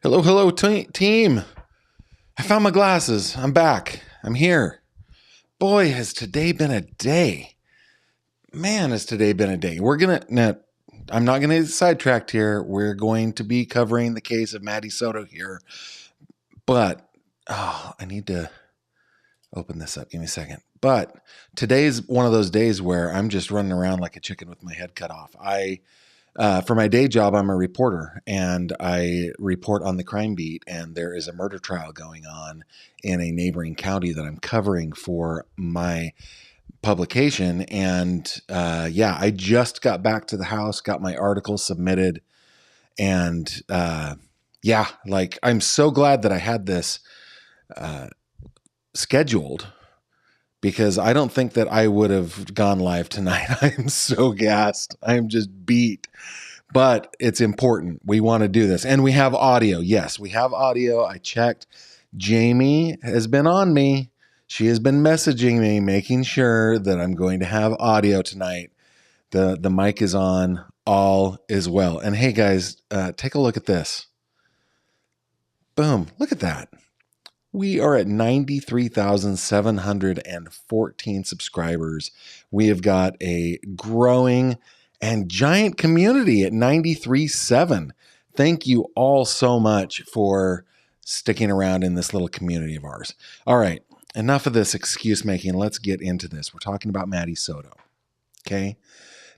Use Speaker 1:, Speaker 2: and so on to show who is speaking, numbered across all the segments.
Speaker 1: Hello, hello, team. I found my glasses. I'm back. I'm here. Boy, has today been a day. Man, has today been a day. I'm not gonna get sidetracked here. We're going to be covering the case of Maddie Soto here. But I need to open this up. Give me a second. But today's one of those days where I'm just running around like a chicken with my head cut off. For my day job, I'm a reporter, and I report on the crime beat, and there is a murder trial going on in a neighboring county that I'm covering for my publication. And I just got back to the house, got my article submitted, and I'm so glad that I had this scheduled, because I don't think that I would have gone live tonight. I'm so gassed. I'm just beat. But it's important. We want to do this. And we have audio. Yes, we have audio. I checked. Jamie has been on me. She has been messaging me, making sure that I'm going to have audio tonight. The mic is on. All is well. And hey, guys, take a look at this. Boom. Look at that. We are at 93,714 subscribers. We have got a growing and giant community at 93.7. Thank you all so much for sticking around in this little community of ours. All right, enough of this excuse making. Let's get into this. We're talking about Maddie Soto. Okay.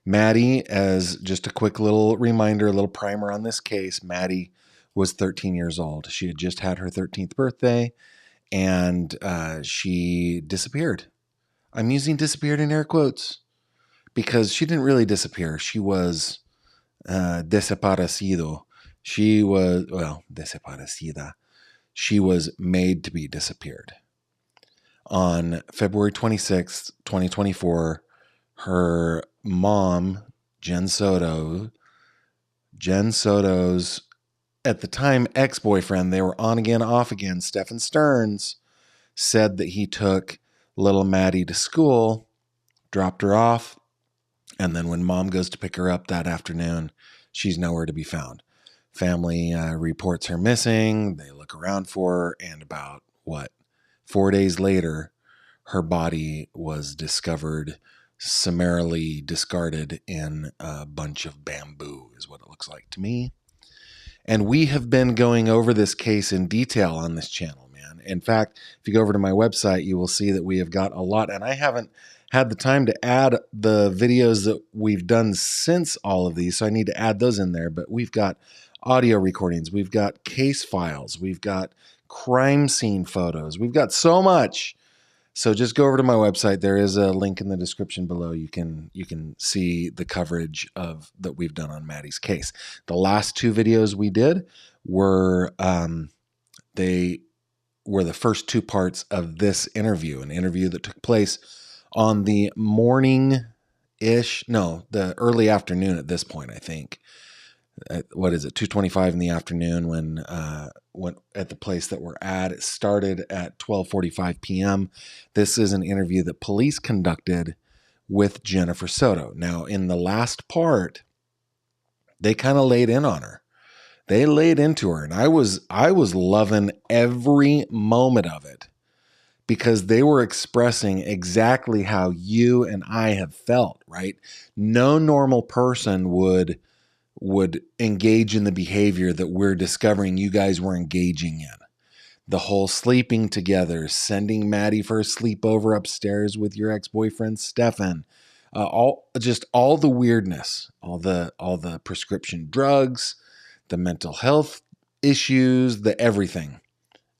Speaker 1: Maddie, as just a quick little reminder, a little primer on this case, Maddie was 13 years old. She had just had her 13th birthday, and she disappeared. I'm using disappeared in air quotes because she didn't really disappear. She was desaparecido. She was, desaparecida. She was made to be disappeared. On February 26th, 2024, her mom, Jen Soto's, at the time, ex-boyfriend, they were on again, off again, Stephen Stearns, said that he took little Maddie to school, dropped her off, and then when mom goes to pick her up that afternoon, she's nowhere to be found. Family reports her missing. They look around for her, and about, 4 days later, her body was discovered, summarily discarded in a bunch of bamboo, is what it looks like to me. And we have been going over this case in detail on this channel, man. In fact, if you go over to my website, you will see that we have got a lot. And I haven't had the time to add the videos that we've done since all of these, so I need to add those in there. But we've got audio recordings. We've got case files. We've got crime scene photos. We've got so much. So just go over to my website. There is a link in the description below. You can see the coverage of that we've done on Maddie's case. The last two videos we did were they were the first two parts of this interview, an interview that took place on the the early afternoon at this point, I think. What is it, 2:25 in the afternoon when at the place that we're at. It started at 12:45 p.m. This is an interview that police conducted with Jennifer Soto. Now, in the last part, they kind of laid in on her. They laid into her, and I was loving every moment of it, because they were expressing exactly how you and I have felt, right? No normal person would engage in the behavior that we're discovering you guys were engaging in. The whole sleeping together, sending Maddie for a sleepover upstairs with your ex-boyfriend, Stefan, all the weirdness, all the prescription drugs, the mental health issues, the everything.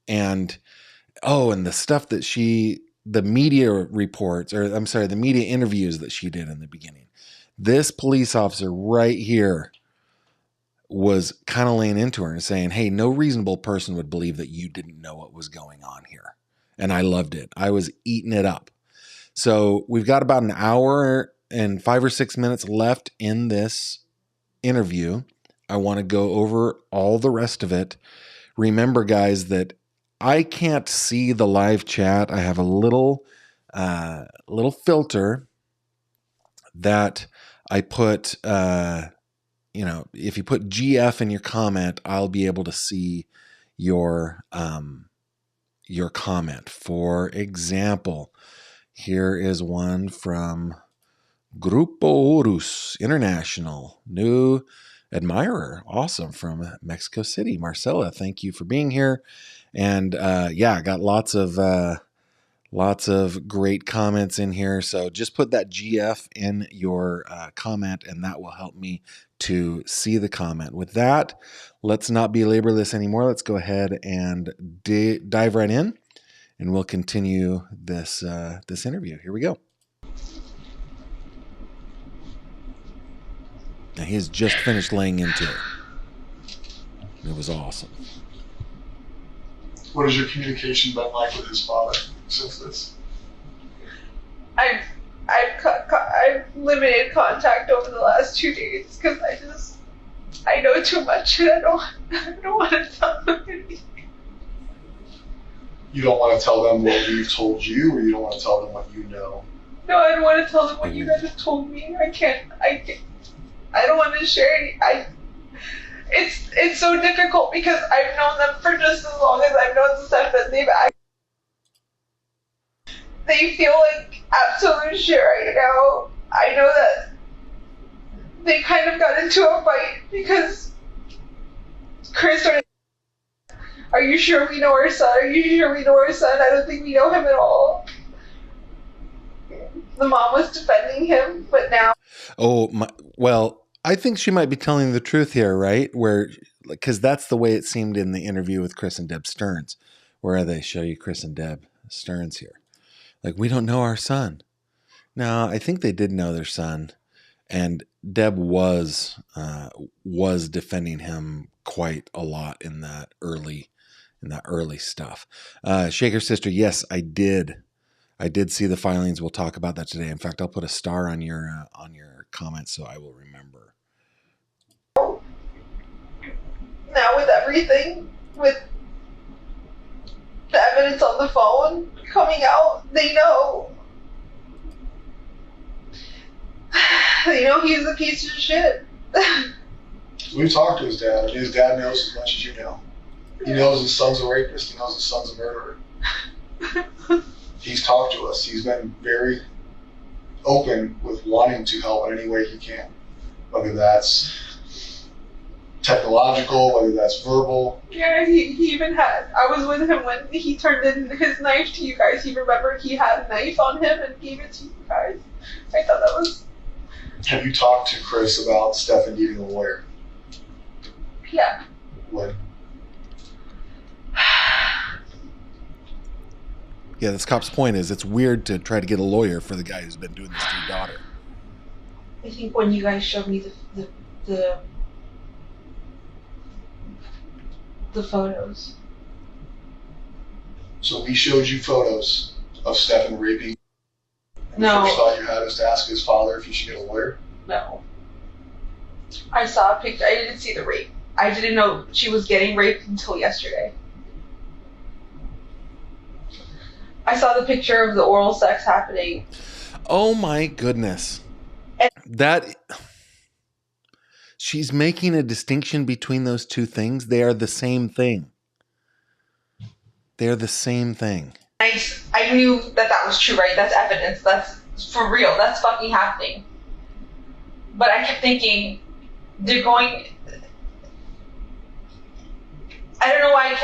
Speaker 1: And the stuff that the media reports, the media interviews that she did in the beginning. This police officer right here was kind of laying into her and saying, hey, no reasonable person would believe that you didn't know what was going on here. And I loved it. I was eating it up. So we've got about an hour and 5 or 6 minutes left in this interview. I want to go over all the rest of it. Remember, guys, that I can't see the live chat. I have a little filter that I put if you put GF in your comment, I'll be able to see your comment. For example, here is one from Grupo Urus International, new admirer. Awesome. From Mexico City. Marcella, thank you for being here. And I got lots of great comments in here. So just put that GF in your comment, and that will help me to see the comment. With that, let's not belabor this anymore. Let's go ahead and dive right in, and we'll continue this interview. Here we go. Now, he has just finished laying into it. It was awesome.
Speaker 2: What has your communication been like with his father since this?
Speaker 3: I've limited contact over the last 2 days because I know too much and I don't want to tell them anything.
Speaker 2: You don't want to tell them what we've told you, or you don't want to tell them what you know?
Speaker 3: No, I don't want to tell them what you guys have told me. I don't want to share any. It's so difficult because I've known them for just as long as I've known Steph, and they feel like absolute shit right now. I know that they kind of got into a fight because Chris started, "Are you sure we know our son? Are you sure we know our son? I don't think we know him at all." The mom was defending him, but now...
Speaker 1: Well, I think she might be telling the truth here, right? Because that's the way it seemed in the interview with Chris and Deb Stearns, where they show you Chris and Deb Stearns here. Like, we don't know our son. No, I think they did know their son, and Deb was defending him quite a lot in that early stuff. Shaker Sister, yes, I did see the filings. We'll talk about that today. In fact, I'll put a star on your comments so I will remember.
Speaker 3: Now with everything, with the evidence on the phone coming out, they know he's a piece of shit.
Speaker 2: We've talked to his dad, and his dad knows as much as you know. He knows his son's a rapist. He knows his son's a murderer. He's talked to us. He's been very open with wanting to help in any way he can, whether that's technological, whether that's verbal.
Speaker 3: Yeah, he even had, I was with him when he turned in his knife to you guys. He remembered he had a knife on him and gave it to you guys. I thought that was...
Speaker 2: Have you talked to Chris about Stephen needing a lawyer?
Speaker 3: Yeah.
Speaker 2: What?
Speaker 1: Yeah, this cop's point is it's weird to try to get a lawyer for the guy who's been doing this to your daughter.
Speaker 3: I think when you guys showed me the photos.
Speaker 2: So we showed you photos of Stephen raping.
Speaker 3: No.
Speaker 2: The first thought you had was to ask his father if he should get a lawyer?
Speaker 3: No. I saw a picture. I didn't see the rape. I didn't know she was getting raped until yesterday. I saw the picture of the oral sex happening.
Speaker 1: Oh my goodness. She's making a distinction between those two things. They are the same thing. They're the same thing.
Speaker 3: I knew that was true, right? That's evidence. That's for real. That's fucking happening. But I kept thinking, they're going... I don't know why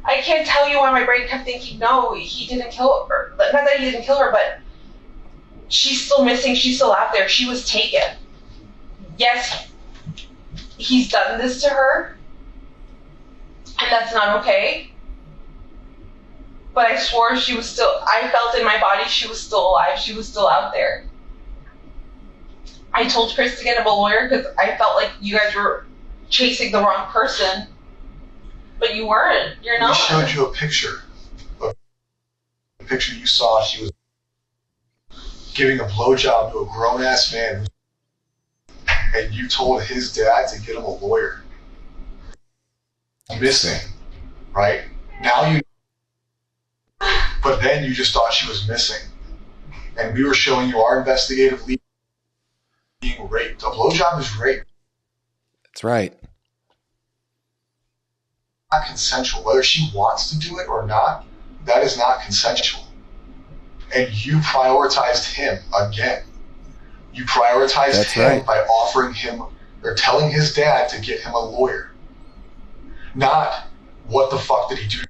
Speaker 3: I can't tell you why my brain kept thinking, no, he didn't kill her. Not that he didn't kill her, but she's still missing. She's still out there. She was taken. Yes, he's done this to her, and that's not okay. But I swore I felt in my body she was still alive. She was still out there. I told Chris to get him a lawyer because I felt like you guys were chasing the wrong person. But you weren't. You're not.
Speaker 2: We showed you a picture. The picture you saw, she was giving a blowjob to a grown-ass man. And you told his dad to get him a lawyer. Missing, right? Now you... But then you just thought she was missing. And we were showing you our investigative lead being raped. A blowjob is rape.
Speaker 1: That's right.
Speaker 2: Not consensual. Whether she wants to do it or not, that is not consensual. And you prioritized him again. You prioritized
Speaker 1: That's
Speaker 2: him
Speaker 1: right.
Speaker 2: by offering him or telling his dad to get him a lawyer. Not, what the fuck did he do?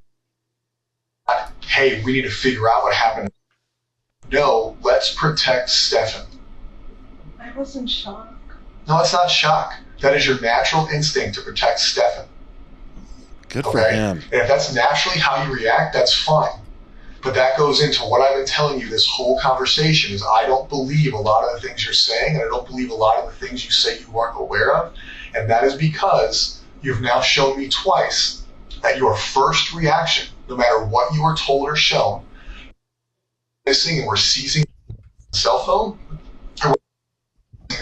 Speaker 2: Not, hey, we need to figure out what happened. No, let's protect Stefan.
Speaker 3: I was in shock.
Speaker 2: No, it's not shock. That is your natural instinct to protect Stefan.
Speaker 1: Good for him.
Speaker 2: And if that's naturally how you react, that's fine. But that goes into what I've been telling you this whole conversation is I don't believe a lot of the things you're saying, and I don't believe a lot of the things you say you weren't aware of. And that is because you've now shown me twice that your first reaction, no matter what you were told or shown, missing and we're seizing the cell phone, or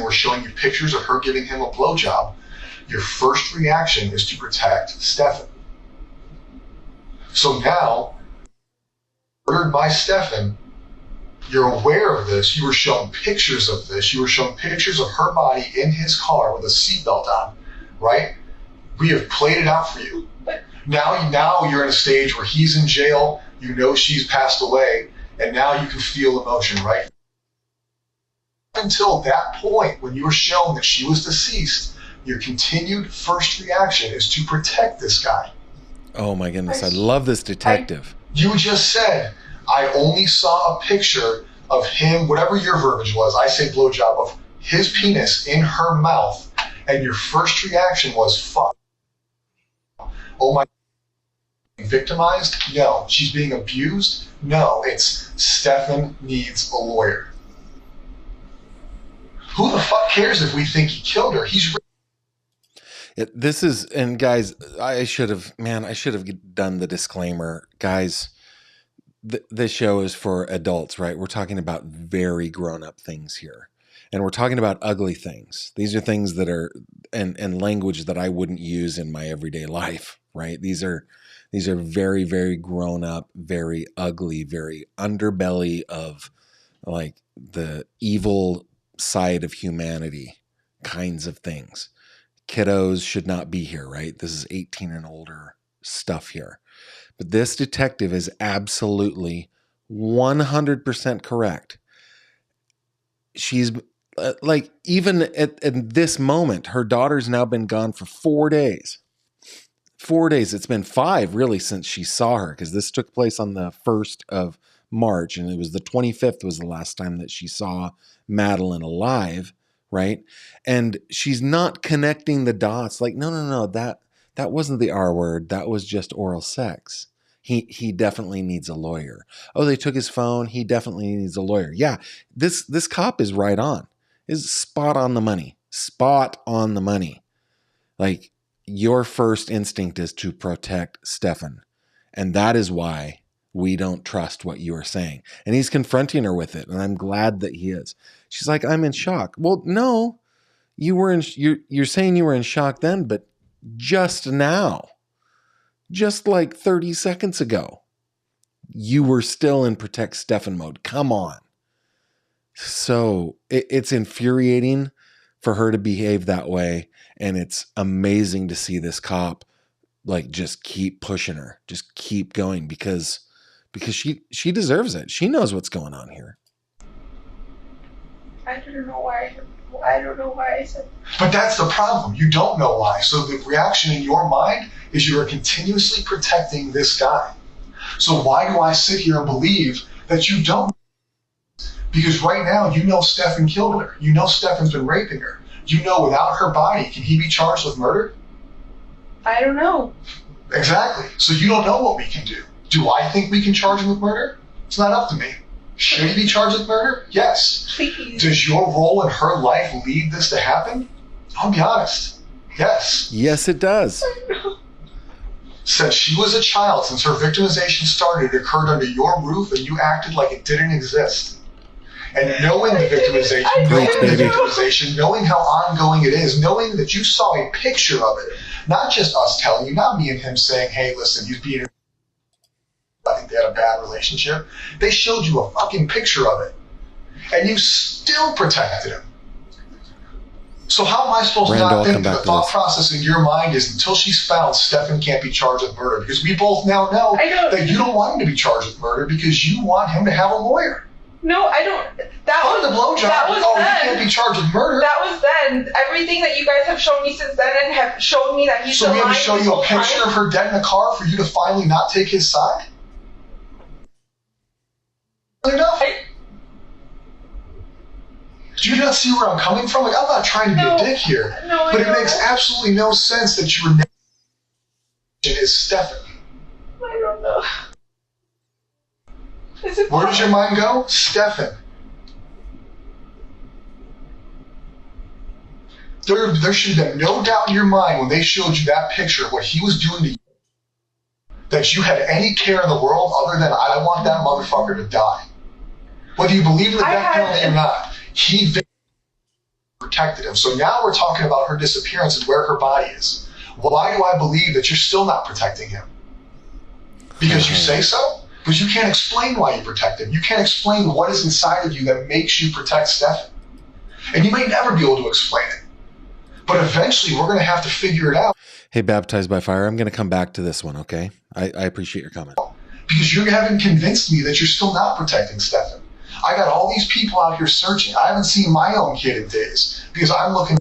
Speaker 2: we're showing you pictures of her giving him a blowjob, your first reaction is to protect Stefan. So now, murdered by Stefan, you're aware of this, you were shown pictures of this, you were shown pictures of her body in his car with a seatbelt on, right? We have played it out for you. Now you're in a stage where he's in jail, you know she's passed away, and now you can feel emotion, right? Until that point, when you were shown that she was deceased, your continued first reaction is to protect this guy.
Speaker 1: Oh my goodness, I love this detective.
Speaker 2: You just said, I only saw a picture of him, whatever your verbiage was, I say blowjob, of his penis in her mouth, and your first reaction was, fuck. Oh my, victimized? No. She's being abused? No. It's Stefan needs a lawyer. Who the fuck cares if we think he killed her? He's
Speaker 1: This is, and guys, I should have done the disclaimer. Guys, this show is for adults, right? We're talking about very grown-up things here. And we're talking about ugly things. These are things that are, and language that I wouldn't use in my everyday life, right? These are very, very grown-up, very ugly, very underbelly of like the evil side of humanity kinds of things. Kiddos should not be here, right? This is 18 and older stuff here. But this detective is absolutely 100% correct. She's like, even at this moment, her daughter's now been gone for 4 days. 4 days. It's been 5 really since she saw her, because this took place on the 1st of March, and it was the 25th was the last time that she saw Madeline alive, right? And she's not connecting the dots. Like, no, that wasn't the R word. That was just oral sex. He definitely needs a lawyer. Oh, they took his phone. He definitely needs a lawyer. Yeah, this cop is right on. Is spot on the money. Spot on the money. Like, your first instinct is to protect Stefan. And that is why we don't trust what you are saying. And he's confronting her with it. And I'm glad that he is. She's like, I'm in shock. Well, no, you're saying you were in shock then, but just now, just like 30 seconds ago, you were still in protect Stefan mode. Come on. So it's infuriating for her to behave that way. And it's amazing to see this cop like just keep pushing her, just keep going, because she deserves it. She knows what's going on here.
Speaker 3: I don't know why I said.
Speaker 2: But that's the problem. You don't know why. So the reaction in your mind is you are continuously protecting this guy. So why do I sit here and believe that you don't? Because right now you know Stefan killed her. You know Stefan's been raping her. You know without her body, can he be charged with murder?
Speaker 3: I don't know.
Speaker 2: Exactly. So you don't know what we can do. Do I think we can charge him with murder? It's not up to me. Should he be charged with murder? Yes.
Speaker 3: Please.
Speaker 2: Does your role in her life lead this to happen? I'll be honest. Yes.
Speaker 1: Yes, it does.
Speaker 2: Since she was a child, since her victimization started, it occurred under your roof and you acted like it didn't exist. And knowing the victimization, knowing how ongoing it is, knowing that you saw a picture of it, not just us telling you, not me and him saying, hey, listen, he's being, I think they had a bad relationship. They showed you a fucking picture of it. And you still protected him. So how am I supposed
Speaker 1: Randall,
Speaker 2: to
Speaker 1: I'll
Speaker 2: not think
Speaker 1: come
Speaker 2: that
Speaker 1: back
Speaker 2: the
Speaker 1: to
Speaker 2: thought
Speaker 1: this.
Speaker 2: process in your mind is until she's found, Stefan can't be charged with murder? Because we both now know that you don't want him to be charged with murder because you want him to have a lawyer.
Speaker 3: No, I don't. That
Speaker 2: Part of the blowjob.
Speaker 3: that was
Speaker 2: Oh,
Speaker 3: then.
Speaker 2: he can't be charged with murder.
Speaker 3: That was then. Everything that you guys have shown me since then and have shown me that he's
Speaker 2: So we
Speaker 3: lying
Speaker 2: have to show
Speaker 3: this
Speaker 2: you
Speaker 3: whole
Speaker 2: a picture
Speaker 3: time.
Speaker 2: of her dead in the car for you to finally not take his side? Enough? Do you not see where I'm coming from? Like, I'm not trying to be a dick here, but it makes absolutely no sense that your name is Stefan.
Speaker 3: I don't know.
Speaker 2: Where does your mind go? Stefan. There should have been no doubt in your mind when they showed you that picture of what he was doing to you, that you had any care in the world other than, I want that motherfucker to die. Whether you believe in the death penalty or not, he protected him. So now we're talking about her disappearance and where her body is. Why do I believe that you're still not protecting him? Because you say so? Because you can't explain why you protect him. You can't explain what is inside of you that makes you protect Stefan. And you may never be able to explain it. But eventually we're going to have to figure it out.
Speaker 1: Hey, Baptized by Fire, I'm going to come back to this one, okay? I appreciate your comment.
Speaker 2: Because you haven't convinced me that you're still not protecting Stefan. I got all these people out here searching. I haven't seen my own kid in days because I'm looking. I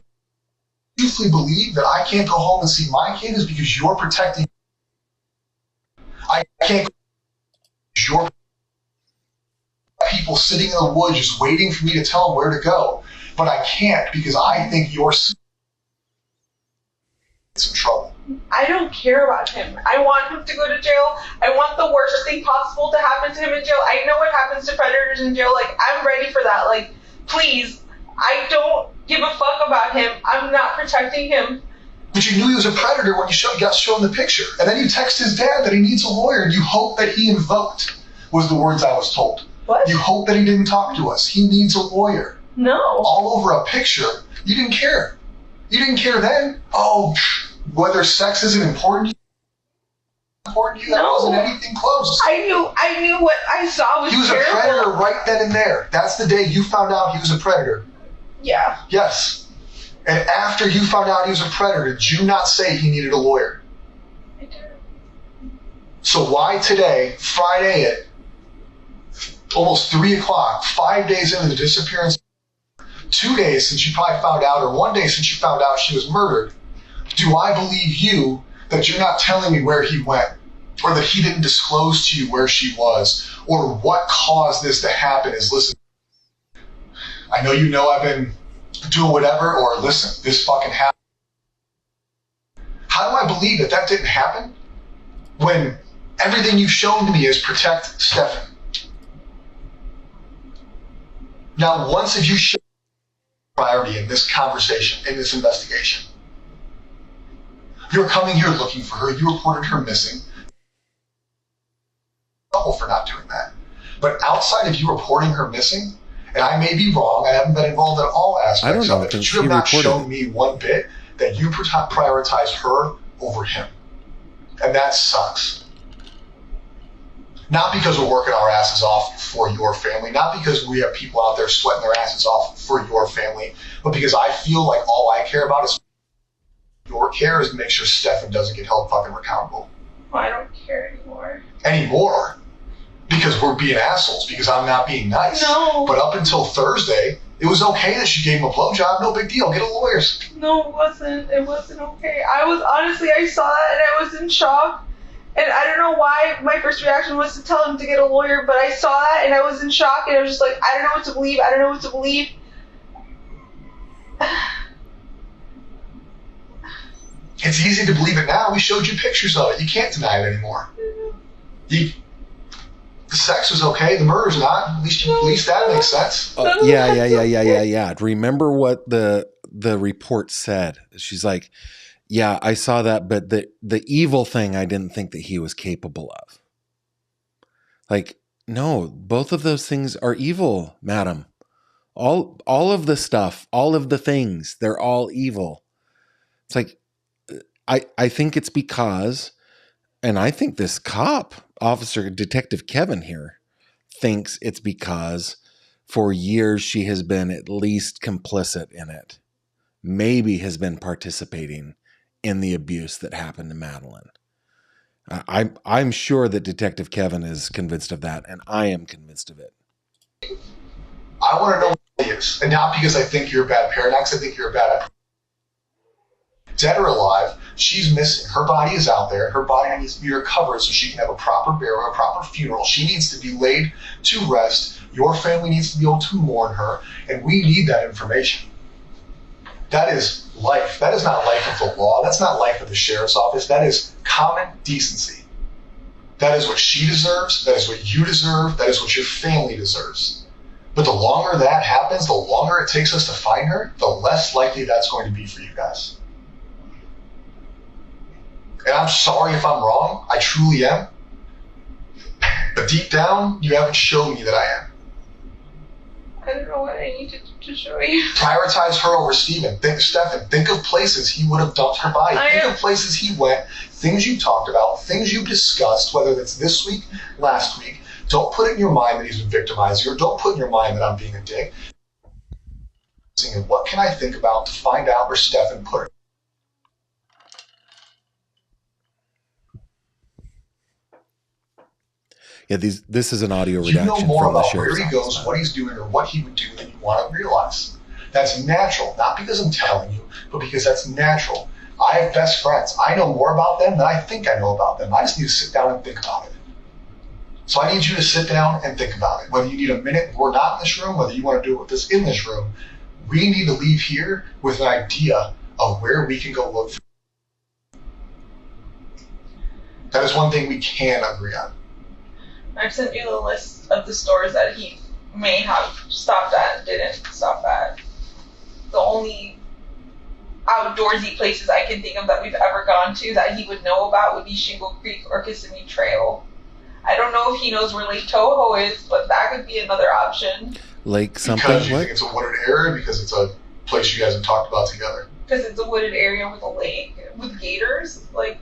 Speaker 2: truthfully believe that I can't go home and see my kid is because you're protecting. I can't. You're people sitting in the woods just waiting for me to tell them where to go, but I can't because I think you're in trouble.
Speaker 3: I don't care about him. I want him to go to jail. I want the worst thing possible to happen to him in jail. I know what happens to predators in jail. Like, I'm ready for that. Like, please. I don't give a fuck about him. I'm not protecting him.
Speaker 2: But you knew he was a predator when you got shown the picture. And then you text his dad that he needs a lawyer and you hope that he invoked, was the words I was told.
Speaker 3: What?
Speaker 2: You hope that he didn't talk to us. He needs a lawyer.
Speaker 3: No.
Speaker 2: All over a picture. You didn't care. You didn't care then. Oh, whether sex isn't important to you, that wasn't anything close.
Speaker 3: I knew what I saw was
Speaker 2: He was
Speaker 3: terrible.
Speaker 2: a predator right then and there. That's the day you found out he was a predator.
Speaker 3: Yeah.
Speaker 2: Yes. And after you found out he was a predator, did you not say he needed a lawyer?
Speaker 3: I did.
Speaker 2: So why today, Friday at almost 3 o'clock, 5 days into the disappearance, 2 days since you probably found out, or 1 day since you found out she was murdered, do I believe you that you're not telling me where he went, or that he didn't disclose to you where she was, or what caused this to happen is, listen, I know you know I've been doing whatever, or listen, this fucking happened. How do I believe that that didn't happen when everything you've shown to me is protect Stefan? Now, once have you shown priority in this conversation, in this investigation? You're coming here looking for her. You reported her missing. Trouble for not doing that. But outside of you reporting her missing, and I may be wrong, I haven't been involved in all aspects of it, but you have not shown me one bit that you prioritize her over him. And that sucks. Not because we're working our asses off for your family, not because we have people out there sweating their asses off for your family, but because I feel like all I care about is your care is to make sure Stefan doesn't get held fucking accountable.
Speaker 3: Well, I don't care anymore.
Speaker 2: Anymore? Because we're being assholes, because I'm not being nice.
Speaker 3: No.
Speaker 2: But up until Thursday, it was okay that she gave him a blowjob. No big deal. Get a lawyer.
Speaker 3: No, it wasn't. It wasn't okay. I saw that and I was in shock. And I don't know why my first reaction was to tell him to get a lawyer, but I saw that and I was in shock and I was just like, I don't know what to believe. I don't know what to believe.
Speaker 2: It's easy to believe it now. We showed you pictures of it. You can't deny it anymore. The sex was okay. The murder's not. At least that makes sense.
Speaker 1: Yeah. Remember what the report said. She's like, yeah, I saw that, but the evil thing I didn't think that he was capable of. Like, no, both of those things are evil, madam. All of the stuff, all of the things, they're all evil. It's like, I think it's because, and I think this cop, Officer Detective Kevin here, thinks it's because for years she has been at least complicit in it. maybe has been participating in the abuse that happened to Madeline. I'm sure that Detective Kevin is convinced of that, and I am convinced of it.
Speaker 2: I want to know what it is, and not because I think you're a bad parent, because I think you're a bad. Dead or alive, she's missing. Her body is out there. Her body needs to be recovered so she can have a proper burial, a proper funeral. She needs to be laid to rest. Your family needs to be able to mourn her, and we need that information. That is life. That is not life of the law. That's not life of the sheriff's office. That is common decency. That is what she deserves. That is what you deserve. That is what your family deserves. But the longer that happens, the longer it takes us to find her, the less likely that's going to be for you guys. And I'm sorry if I'm wrong. I truly am. But deep down, you haven't shown me that I am.
Speaker 3: I don't know what I need to show you.
Speaker 2: Prioritize her over Stephen. Think of places he would have dumped her body. Think of places he went, things you talked about, things you discussed, whether that's this week, last week. Don't put it in your mind that he's been victimizing, or don't put in your mind that I'm being a dick. What can I think about to find out where Stephen put her?
Speaker 1: Yeah, this is an audio redaction.
Speaker 2: You know more
Speaker 1: from the
Speaker 2: about
Speaker 1: sheriff's
Speaker 2: where he goes, what he's doing, or what he would do than you want to realize. That's natural, not because I'm telling you, but because that's natural. I have best friends. I know more about them than I think I know about them. I just need to sit down and think about it. So I need you to sit down and think about it. Whether you need a minute, we're not in this room, whether you want to do it with us in this room, we need to leave here with an idea of where we can go look for. That is one thing we can agree on.
Speaker 3: I've sent you the list of the stores that he may have stopped at and didn't stop at. The only outdoorsy places I can think of that we've ever gone to that he would know about would be Shingle Creek or Kissimmee Trail. I don't know if he knows where Lake Toho is, but that could be another option.
Speaker 1: Lake something?
Speaker 2: Because you think it's a wooded area, because it's a place you guys have talked about together?
Speaker 3: Because it's a wooded area with a lake, with gators, like...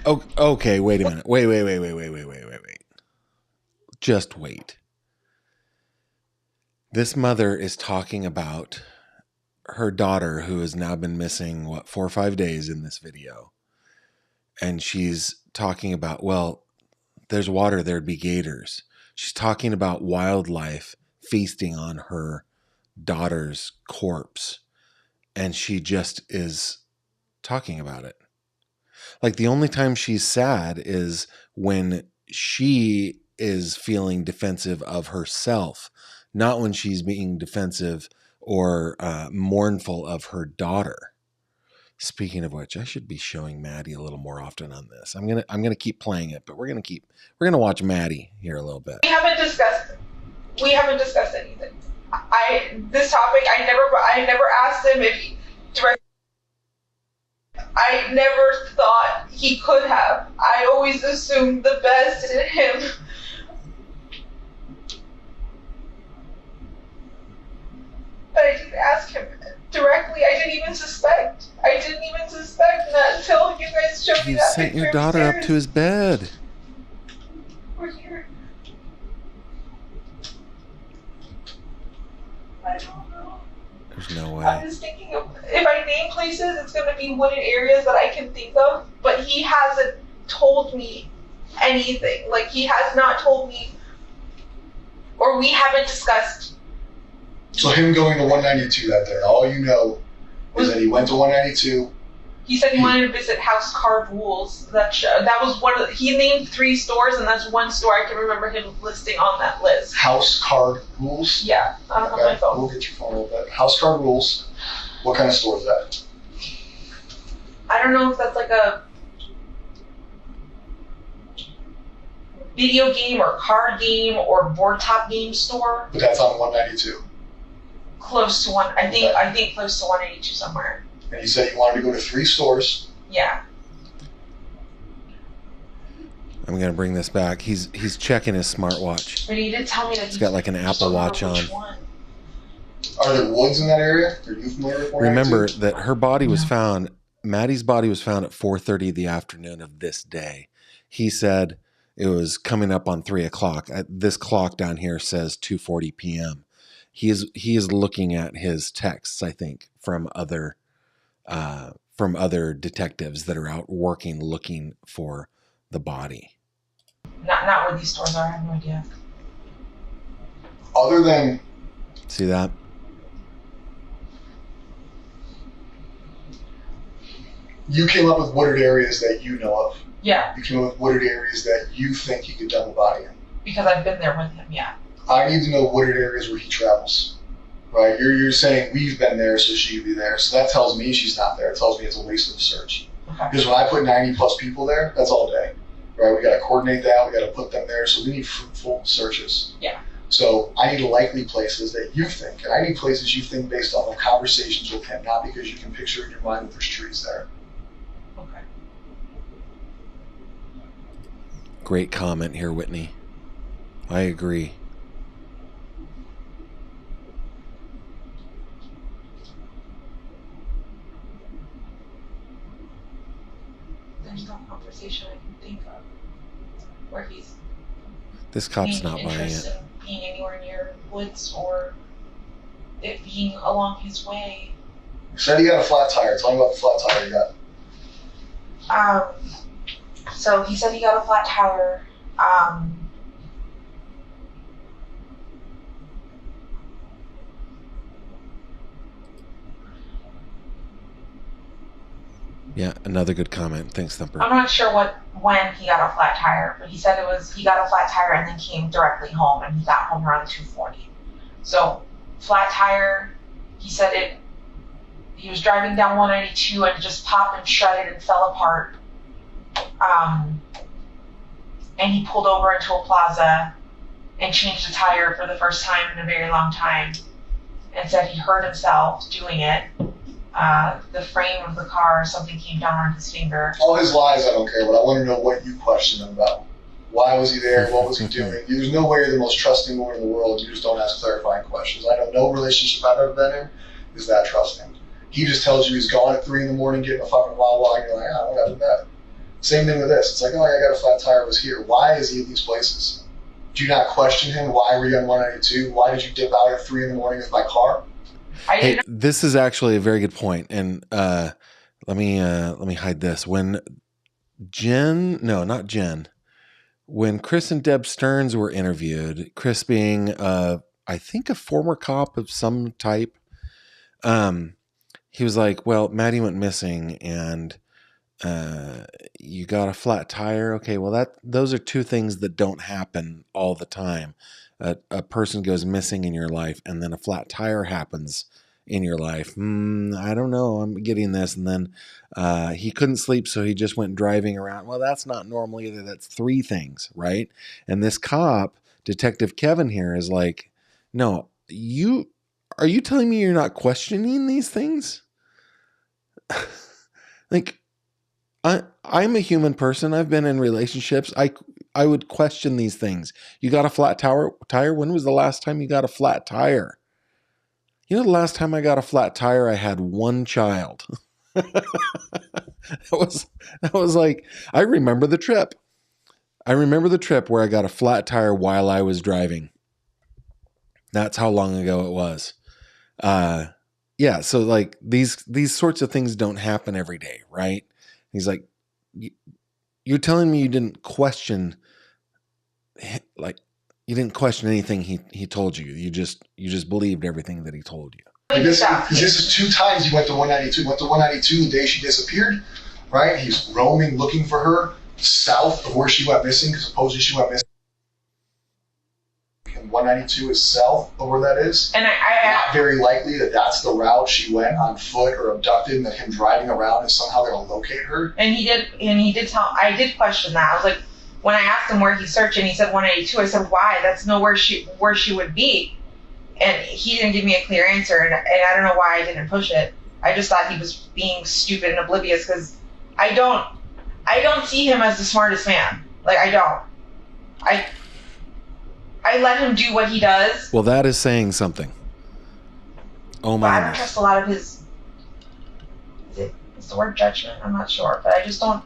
Speaker 1: Oh, okay, wait a minute. Wait. Just wait. This mother is talking about her daughter, who has now been missing, 4 or 5 days in this video. And she's talking about, well, there's water, there'd be gators. She's talking about wildlife feasting on her daughter's corpse. And she just is talking about it. Like, the only time she's sad is when she is feeling defensive of herself, not when she's being defensive or mournful of her daughter. Speaking of which, I should be showing Maddie a little more often on this. I'm gonna keep playing it, but we're gonna watch Maddie here a little bit.
Speaker 3: We haven't discussed anything. This topic, I never asked him if he directly. I never thought he could have. I always assumed the best in him. But I didn't ask him directly. I didn't even suspect that until you guys showed me
Speaker 1: You
Speaker 3: that
Speaker 1: sent
Speaker 3: picture
Speaker 1: your daughter up to his bed.
Speaker 3: We're here. I don't know.
Speaker 1: There's no way.
Speaker 3: I'm just thinking of, if I name places, it's going to be wooded areas that I can think of, but he hasn't told me anything. Like, he has not told me, or we haven't discussed.
Speaker 2: So him going to 192 that day, all you know is that he went to 192.
Speaker 3: He said he wanted to visit House Card Rules. That was one of he named 3 stores, and that's one store I can remember him listing on that list.
Speaker 2: House Card Rules?
Speaker 3: Yeah, I don't have my phone.
Speaker 2: We'll get your phone a little bit. House Card Rules. What kind of store is that?
Speaker 3: I don't know if that's like a video game or card game or board top game store.
Speaker 2: But that's on 192.
Speaker 3: Close to one, I think close to 182 somewhere.
Speaker 2: And you said you wanted to go to 3 stores.
Speaker 3: Yeah.
Speaker 1: I'm gonna bring this back. He's checking his smartwatch.
Speaker 3: But he did tell me that
Speaker 1: he's got like an Apple Watch on.
Speaker 2: Are there woods in that area? Are you familiar with 192?
Speaker 1: Remember that her body was found. Maddie's body was found at 4:30 the afternoon of this day. He said it was coming up on 3 o'clock. This clock down here says 2:40 p.m. he is looking at his texts, I think, from other detectives that are out working, looking for the body.
Speaker 3: Not where these stores are. I have no idea.
Speaker 2: Other than,
Speaker 1: see that?
Speaker 2: You came up with wooded areas that you know of.
Speaker 3: Yeah.
Speaker 2: You came up with wooded areas that you think he could dump the body in.
Speaker 3: Because I've been there with him, yeah.
Speaker 2: I need to know wooded areas where he travels. Right? You're saying we've been there, so she could be there. So that tells me she's not there. It tells me it's a waste of a search.
Speaker 3: Okay.
Speaker 2: Because when I put 90 plus people there, that's all day. Right? We got to coordinate that. We got to put them there. So we need fruitful searches.
Speaker 3: Yeah.
Speaker 2: So I need likely places that you think, and I need places you think based on the conversations with him, not because you can picture in your mind that there's trees there.
Speaker 3: Okay.
Speaker 1: Great comment here, Whitney. I agree.
Speaker 3: There's no conversation I can think of where he's
Speaker 1: This cop's not buying it.
Speaker 3: in being anywhere near woods or it being along his way.
Speaker 2: You said he got a flat tire. Tell me about the flat tire you got.
Speaker 3: So he said he got a flat tire.
Speaker 1: Yeah, another good comment. Thanks, Thumper.
Speaker 3: I'm not sure when he got a flat tire, but he said he got a flat tire and then came directly home, and he got home around 2:40. So flat tire, he said he was driving down 192 and just popped and shredded and fell apart. And he pulled over into a plaza and changed the tire for the first time in a very long time, and said he hurt himself doing it. The frame of the car, something came down on his finger.
Speaker 2: All his lies, I don't care, but I want to know what you question him about. Why was he there? What was he doing? There's no way you're the most trusting woman in the world. You just don't ask clarifying questions. I know no relationship I've ever been in is that trusting. He just tells you he's gone at 3 in the morning getting a fucking Wawa, and you're like, oh, whatever, that. Same thing with this. It's like, oh, I got a flat tire, was here. Why is he in these places? Do you not question him? Why were you on 192? Why did you dip out at 3 in the morning with my car?
Speaker 1: Hey, this is actually a very good point, and let me hide this. When when Chris and Deb Stearns were interviewed, Chris being I think a former cop of some type, he was like, "Well, Maddie went missing, and you got a flat tire. Okay, well those are two things that don't happen all the time. A person goes missing in your life, and then a flat tire happens in your life. I don't know. I'm getting this." And then he couldn't sleep, so he just went driving around. Well, that's not normal either. That's 3 things, right? And this cop, Detective Kevin here, is like, no, are you telling me you're not questioning these things? Like, I'm a human person. I've been in relationships. I would question these things. You got a flat tire? When was the last time you got a flat tire? You know, the last time I got a flat tire, I had 1 child. That was like, I remember the trip. I remember the trip where I got a flat tire while I was driving. That's how long ago it was. Yeah, so like these sorts of things don't happen every day, right? He's like, you're telling me you didn't question, like, you didn't question anything he told you. You just believed everything that he told you.
Speaker 2: This is 2 times he went to 192. He went to 192 the day she disappeared, right? He's roaming, looking for her south of where she went missing, because supposedly she went missing. And 192 is south of where that is. And not very likely that that's the route she went on foot or abducted, and that him driving around is somehow going to locate her.
Speaker 3: And he did tell. I did question that. I was like, when I asked him where he's searching, he said 182. I said, why? That's nowhere where she would be. And he didn't give me a clear answer, and I don't know why I didn't push it. I just thought he was being stupid and oblivious, because I don't see him as the smartest man. Like, I don't. I let him do what he does.
Speaker 1: Well, that is saying something. Oh my!
Speaker 3: I don't trust a lot of his. Is the word judgment? I'm not sure, but I just don't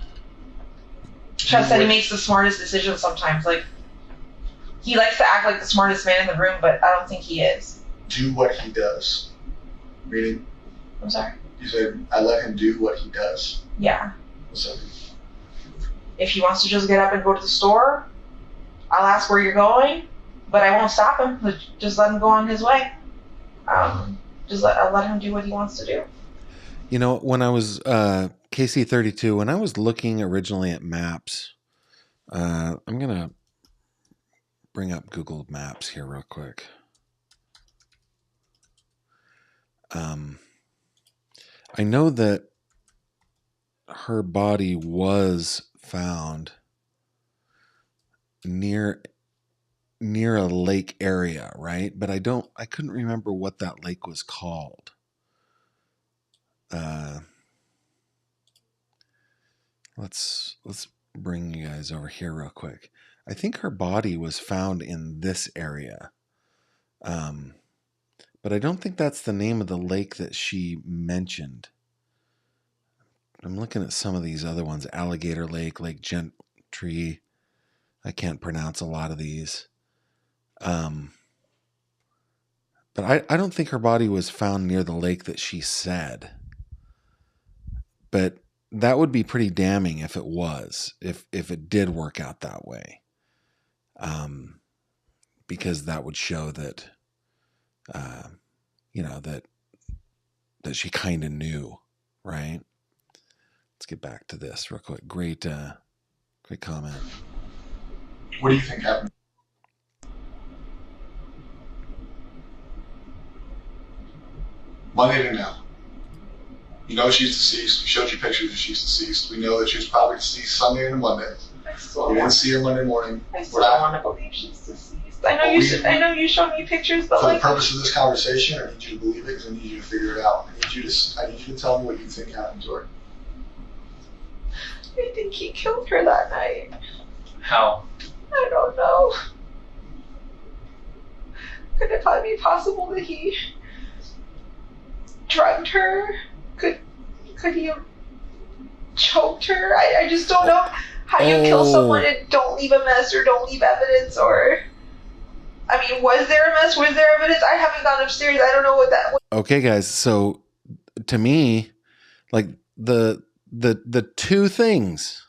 Speaker 3: trust that he makes the smartest decisions sometimes. Like, he likes to act like the smartest man in the room, but I don't think he is.
Speaker 2: do what he does. Meaning?
Speaker 3: I'm sorry?
Speaker 2: You said, I let him do what he does.
Speaker 3: Yeah.
Speaker 2: So,
Speaker 3: if he wants to just get up and go to the store, I'll ask where you're going, but I won't stop him. Just let him go on his way. I'll let him do what he wants to do.
Speaker 1: You know, when I was KC32, when I was looking originally at maps, I'm going to bring up Google Maps here real quick. I know that her body was found near a lake area, right? But I couldn't remember what that lake was called. Let's bring you guys over here real quick. I think her body was found in this area. But I don't think that's the name of the lake that she mentioned. I'm looking at some of these other ones. Alligator Lake, Lake Gentry. I can't pronounce a lot of these. But I don't think her body was found near the lake that she said. But that would be pretty damning if it was, if it did work out that way. Because that would show that, that she kind of knew, right? Let's get back to this real quick. Great comment.
Speaker 2: what do you think happened? Monday to now. You know she's deceased. We showed you pictures that she's deceased. We know that she was probably deceased Sunday into Monday. You didn't see her Monday morning.
Speaker 3: I still want to believe she's deceased. I know you showed me pictures, but
Speaker 2: for the purpose of this conversation, I need you to believe it because I need you to figure it out. I need you to tell me what you think happened to her.
Speaker 3: I think he killed her that night.
Speaker 4: How?
Speaker 3: I don't know. Could it probably be possible that he drugged her? Could he have choked her? I just don't know how you kill someone and don't leave a mess or don't leave evidence, or I mean, was there a mess? Was there evidence? I haven't gone upstairs. I don't know what that was.
Speaker 1: Okay, guys. So to me, like the two things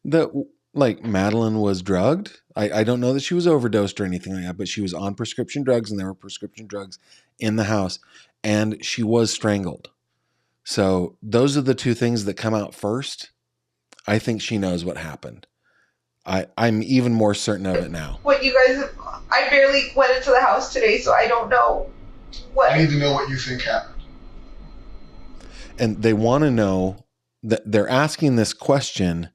Speaker 1: that, like, Madeline was drugged. I don't know that she was overdosed or anything like that, but she was on prescription drugs and there were prescription drugs in the house, and she was strangled. So those are the two things that come out first. I think she knows what happened. I'm even more certain of it now.
Speaker 3: What you guys have, I barely went into the house today, so I don't know what.
Speaker 2: I need to know what you think happened.
Speaker 1: And they want to know that they're asking this question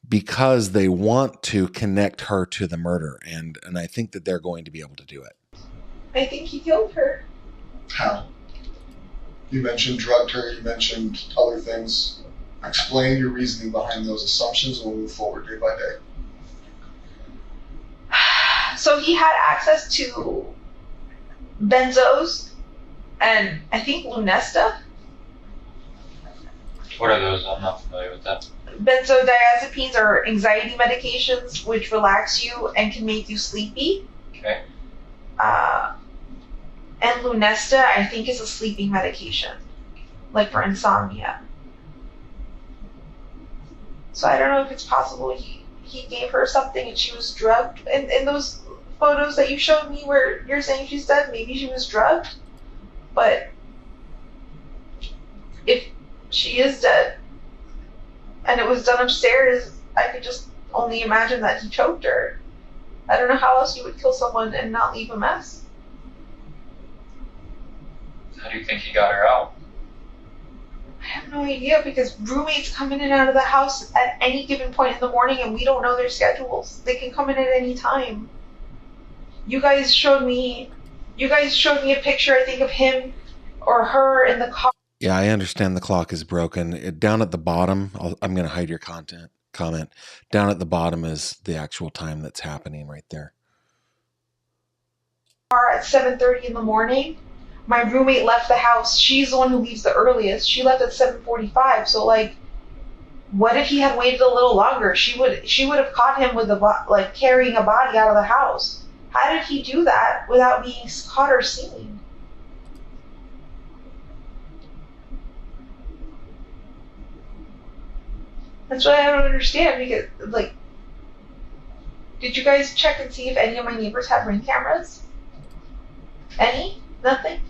Speaker 1: because they want to connect her to the murder. And I think that they're going to be able to do it.
Speaker 3: I think he killed her.
Speaker 2: How? You mentioned drugged her, you mentioned other things. Explain your reasoning behind those assumptions and we'll move forward day by day.
Speaker 3: So he had access to benzos and I think Lunesta.
Speaker 4: What are those? I'm not familiar with that.
Speaker 3: Benzodiazepines are anxiety medications which relax you and can make you sleepy.
Speaker 4: Okay.
Speaker 3: And Lunesta, I think, is a sleeping medication, like for insomnia. So I don't know if it's possible he gave her something and she was drugged. In those photos that you showed me where you're saying she's dead, maybe she was drugged. But if she is dead and it was done upstairs, I could just only imagine that he choked her. I don't know how else you would kill someone and not leave a mess.
Speaker 4: How do you think he got her out?
Speaker 3: I have no idea because roommates come in and out of the house at any given point in the morning and we don't know their schedules. They can come in at any time. You guys showed me a picture, I think, of him or her in the car.
Speaker 1: Yeah, I understand the clock is broken. Down at the bottom, I'm going to hide your comment. Down at the bottom is the actual time that's happening right there.
Speaker 3: At 7:30 in the morning. My roommate left the house. She's the one who leaves the earliest. She left at 7:45. So, like, what if he had waited a little longer? She would have caught him with carrying a body out of the house. How did he do that without being caught or seen? That's what I don't understand, because, like, did you guys check and see if any of my neighbors have Ring cameras? Any? Nothing?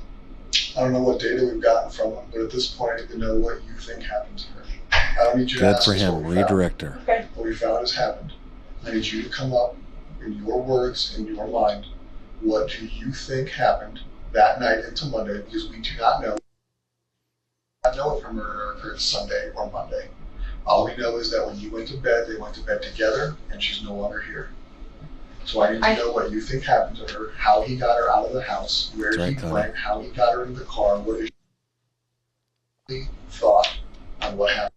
Speaker 2: I don't know what data we've gotten from him, but at this point, I need to know what you think happened to her. I don't need you to
Speaker 1: Good
Speaker 2: ask
Speaker 1: for
Speaker 2: us
Speaker 1: him.
Speaker 2: what we found.
Speaker 1: Redirect her.
Speaker 3: Okay.
Speaker 2: What we found has happened. I need you to come up in your words, in your mind. What do you think happened that night into Monday? Because we do not know. We do not know if her murder occurred Sunday or Monday. All we know is that when you went to bed, they went to bed together, and she's no longer here. So I need to know what you think happened to her, how he got her out of the house, where he went, how he got her in the car, what is your thought on what happened.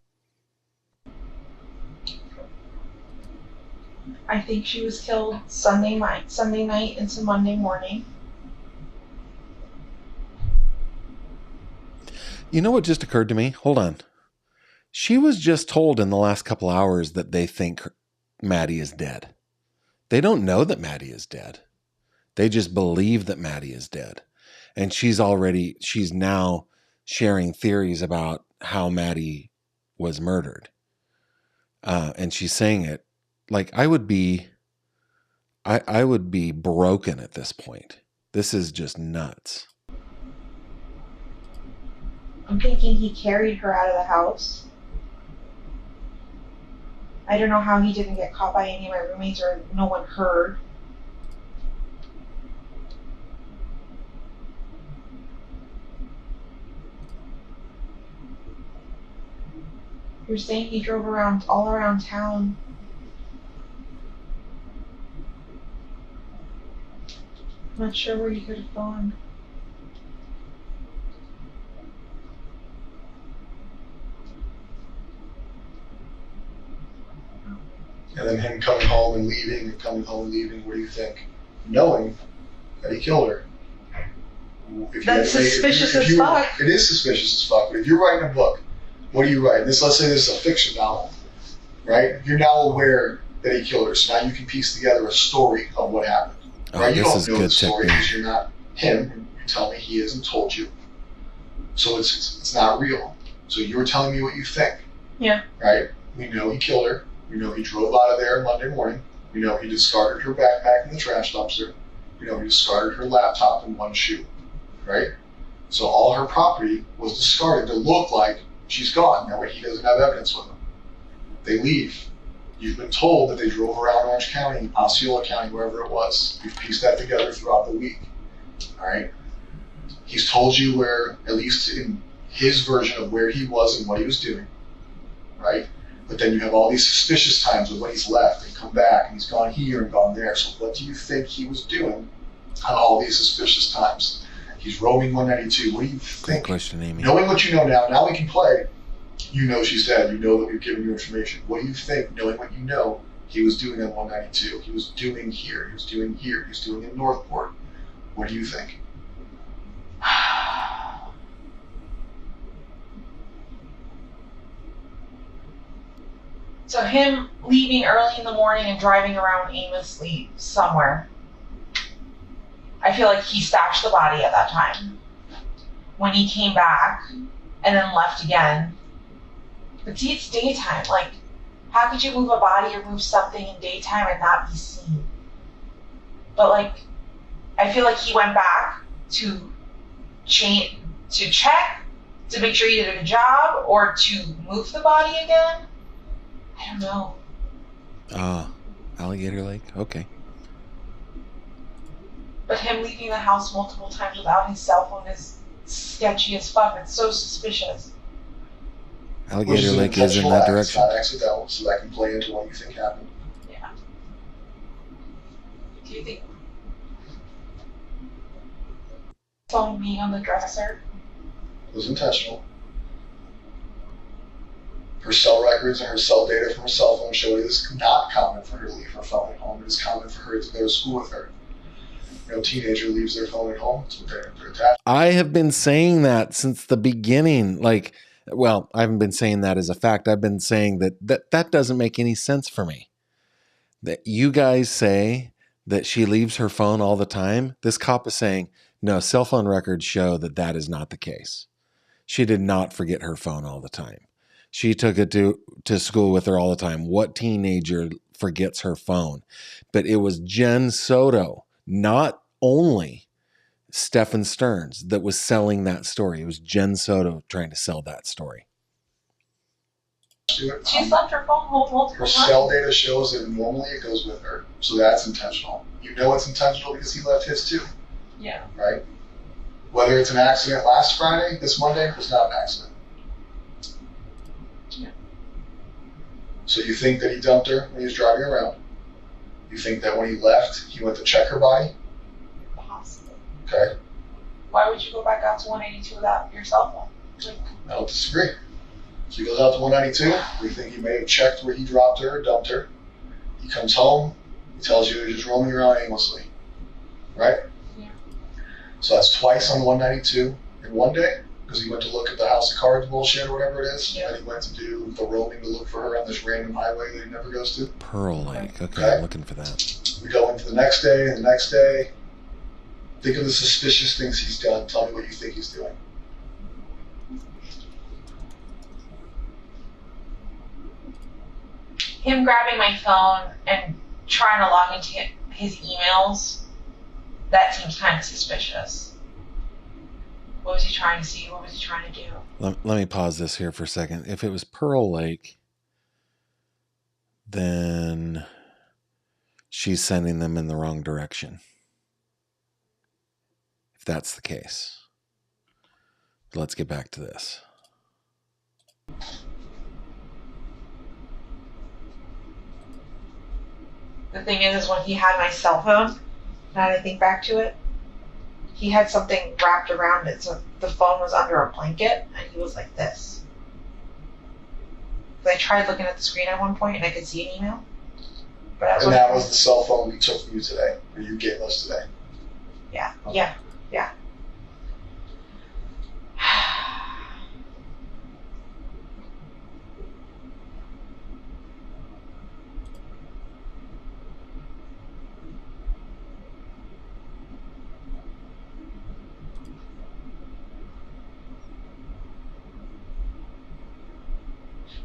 Speaker 3: I think she was killed Sunday night into Monday morning.
Speaker 1: You know what just occurred to me? Hold on. She was just told in the last couple hours that they think Maddie is dead. They don't know that Maddie is dead. They just believe that Maddie is dead. And she's now sharing theories about how Maddie was murdered. And she's saying it like I would be broken at this point. This is just nuts.
Speaker 3: I'm thinking he carried her out of the house. I don't know how he didn't get caught by any of my roommates or no one heard. You're saying he drove all around town. I'm not sure where he could have gone.
Speaker 2: And then him coming home and leaving, and coming home and leaving, what do you think? Knowing that he killed her.
Speaker 3: That's suspicious as fuck.
Speaker 2: It is suspicious as fuck, but if you're writing a book, what do you write? Let's say this is a fiction novel, right? You're now aware that he killed her, so now you can piece together a story of what happened. Right? You don't know the story because you're not him. You tell me he hasn't told you. So it's not real. So you're telling me what you think.
Speaker 3: Yeah.
Speaker 2: Right? We know he killed her. We know he drove out of there Monday morning. We know he discarded her backpack in the trash dumpster. We know he discarded her laptop and one shoe. Right? So all her property was discarded to look like she's gone. Now he doesn't have evidence with him. They leave. You've been told that they drove around Orange County, Osceola County, wherever it was. You've pieced that together throughout the week. All right? He's told you where, at least in his version of where he was and what he was doing. Right? But then you have all these suspicious times of when he's left and come back and he's gone here and gone there. So what do you think he was doing on all these suspicious times? He's roaming 192. What do you think?
Speaker 1: Good question, Amy.
Speaker 2: Knowing what you know now we can play. You know she's dead. You know that we've given you information. What do you think, knowing what you know, he was doing on 192? He was doing here. He was doing here. He was doing in Northport. What do you think?
Speaker 3: So him leaving early in the morning and driving around aimlessly somewhere. I feel like he stashed the body at that time. When he came back and then left again. But see, it's daytime. Like, how could you move a body or move something in daytime and not be seen? But like, I feel like he went back to check to make sure he did a good job, or to move the body again. I don't know.
Speaker 1: Alligator Lake? Okay.
Speaker 3: But him leaving the house multiple times without his cell phone is sketchy as fuck. It's so suspicious.
Speaker 1: Alligator Lake is in that direction.
Speaker 2: It's not accidental, so that can play into what you think happened.
Speaker 3: Yeah. Do you think phone being on the dresser?
Speaker 2: It was intentional. Her cell records and her cell data from her cell phone show it is not common for her to leave her phone at home. It is common for her to go to school with her. You know, teenager leaves their phone at home. It's what they're attached.
Speaker 1: I have been saying that since the beginning. Like, well, I haven't been saying that as a fact. I've been saying that doesn't make any sense for me. That you guys say that she leaves her phone all the time, this cop is saying, no, cell phone records show that that is not the case. She did not forget her phone all the time. She took it to school with her all the time. What teenager forgets her phone? But it was Jen Soto, not only Stephen Stearns, that was selling that story. It was Jen Soto trying to sell that story.
Speaker 3: She's left her phone home multiple
Speaker 2: Her
Speaker 3: times.
Speaker 2: cell data shows that normally it goes with her, so that's intentional. You know it's intentional because he left his too,
Speaker 3: Yeah.
Speaker 2: right? Whether it's an accident last Friday, this Monday, was not an accident.
Speaker 3: Yeah.
Speaker 2: So you think that he dumped her when he was driving around? You think that when he left, he went to check her body?
Speaker 3: Possible.
Speaker 2: Okay,
Speaker 3: Why would you go back out to 182 without your cell phone? Like,
Speaker 2: I don't disagree. So he goes out to 192. We think he may have checked where he dropped her or dumped her. He comes home. He tells you they're just roaming around aimlessly, right?
Speaker 3: Yeah.
Speaker 2: So that's twice on 192 in one day because he went to look at the house of cards bullshit or whatever it is.
Speaker 3: Yeah.
Speaker 2: And he went to do the roaming to look for her on this random highway that he never goes to.
Speaker 1: Pearl Lake. Okay,
Speaker 2: Okay.
Speaker 1: I'm looking for that.
Speaker 2: We go into the next day and the next day. Think of the suspicious things he's done. Tell me what you think he's doing.
Speaker 3: him grabbing my phone and trying to log into his emails, that seems kind of suspicious. What was he trying to see? What was he trying to do?
Speaker 1: Let me pause this here for a second. If it was Pearl Lake, then she's sending them in the wrong direction. If that's the case. Let's get back to this.
Speaker 3: The thing is when he had my cell phone, now that I think back to it, he had something wrapped around it, so the phone was under a blanket, and he was like this. I tried looking at the screen at one point, and I could see an email. But
Speaker 2: And that was the cell phone we took from you today, or you gave us today.
Speaker 3: Yeah,
Speaker 2: Okay.
Speaker 3: yeah.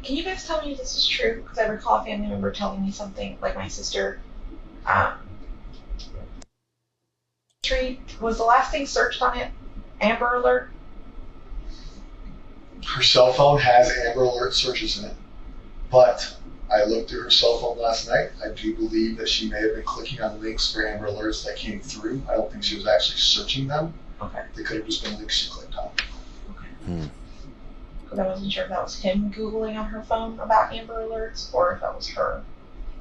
Speaker 3: Can you guys tell me if this is true? Because I recall a family member telling me something, like my sister. Tree was the last thing searched on it. Amber Alert.
Speaker 2: Her cell phone has Amber Alert searches in it, but I looked through her cell phone last night. I do believe that she may have been clicking on links for Amber Alerts that came through. I don't think she was actually searching them.
Speaker 3: Okay.
Speaker 2: They could have just been links she clicked on.
Speaker 3: Because I wasn't sure if that was him Googling on her phone about Amber Alerts or if that was her.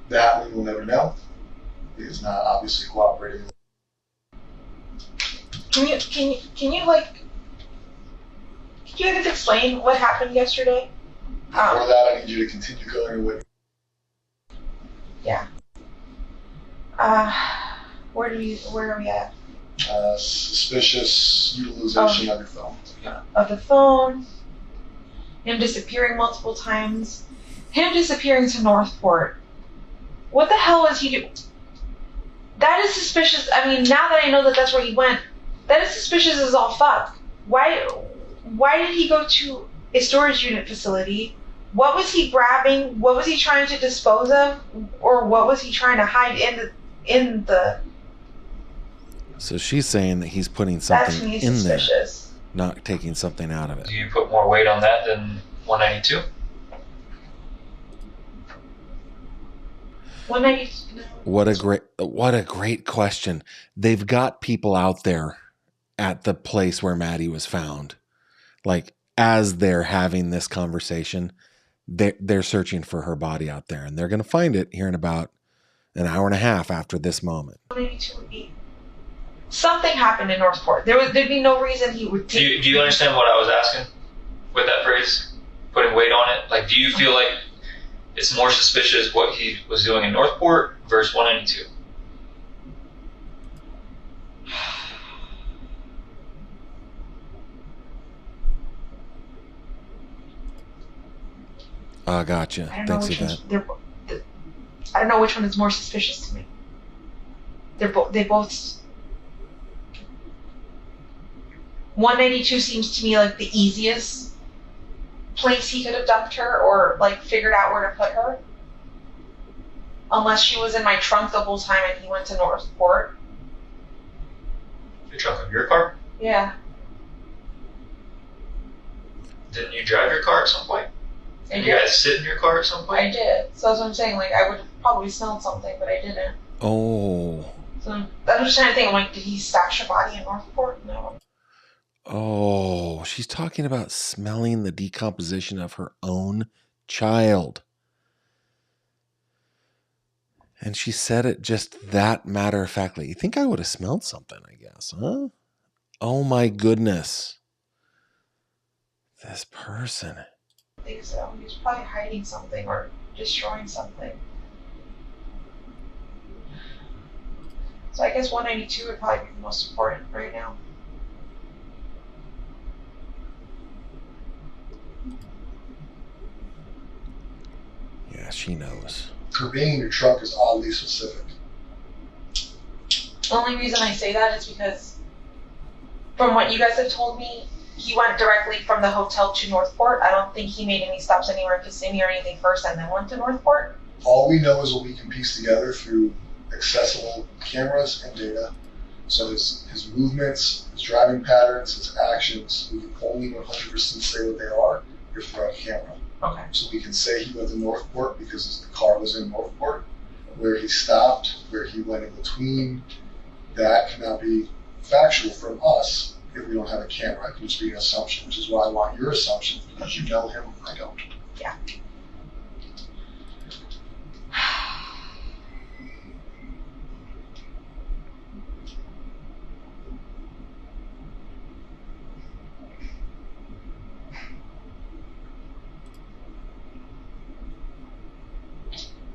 Speaker 2: That we will never know. He is not obviously cooperating.
Speaker 3: Can you guys explain what happened yesterday?
Speaker 2: Before that, I need you to continue going with.
Speaker 3: Yeah. Where are we at?
Speaker 2: Suspicious utilization of your phone.
Speaker 3: Of the phone. Him disappearing multiple times. Him disappearing to Northport. What the hell is he doing? That is suspicious. I mean, now that I know that that's where he went, that is suspicious as all fuck. Why did he go to a storage unit facility? What was he grabbing? What was he trying to dispose of? Or what was he trying to hide in the...
Speaker 1: So she's saying that he's putting
Speaker 3: That to
Speaker 1: something
Speaker 3: me is
Speaker 1: in there,
Speaker 3: suspicious.
Speaker 1: not taking something out of it.
Speaker 4: Do you put more weight on that than 192?
Speaker 3: 190. No.
Speaker 1: What a great question. They've got people out there at the place where Maddie was found. Like, as they're having this conversation, they're searching for her body out there, and they're going to find it here in about an hour and a half after this moment.
Speaker 3: 192 would be... Something happened in Northport. There'd be no reason he would
Speaker 4: Do
Speaker 3: take...
Speaker 4: you understand what I was asking with that phrase? Putting weight on it? Like, do you feel like it's more suspicious what he was doing in Northport versus 192?
Speaker 1: Gotcha.
Speaker 3: I don't know
Speaker 1: Thanks,
Speaker 3: which
Speaker 1: Yvette.
Speaker 3: I don't know which one is more suspicious to me. They both. 192 seems to me like the easiest place he could have dumped her or like figured out where to put her. Unless she was in my trunk the whole time and he went to Northport.
Speaker 4: Your trunk of your car?
Speaker 3: Yeah.
Speaker 4: Didn't you drive your car at some point?
Speaker 3: I
Speaker 4: Did
Speaker 3: did.
Speaker 4: you guys sit in your car at some point?
Speaker 3: I did. So that's what I'm saying. Like, I would have probably smelled something, but I didn't.
Speaker 1: Oh.
Speaker 3: So I'm just trying to think. I'm like, did he stash a body in Northport? No.
Speaker 1: Oh, she's talking about smelling the decomposition of her own child. And she said it just that matter-of-factly. You think I would have smelled something, I guess, huh? Oh my goodness. This person.
Speaker 3: I think so. He was probably hiding something or destroying something. So I guess 192 would probably be the most important right now.
Speaker 1: Yeah, she knows.
Speaker 2: Her being in your trunk is oddly specific.
Speaker 3: The only reason I say that is because from what you guys have told me, he went directly from the hotel to Northport. I don't think he made any stops anywhere in Kissimmee or anything first and then went to Northport.
Speaker 2: All we know is what we can piece together through accessible cameras and data. So his movements, his driving patterns, his actions, we can only 100% say what they are if through a camera.
Speaker 3: Okay.
Speaker 2: So we can say he went to Northport because the car was in Northport. Where he stopped, where he went in between, that cannot be factual from us if we don't have a camera. It can just be an assumption, which is why I want your assumption, because you know him, I don't.
Speaker 3: Yeah.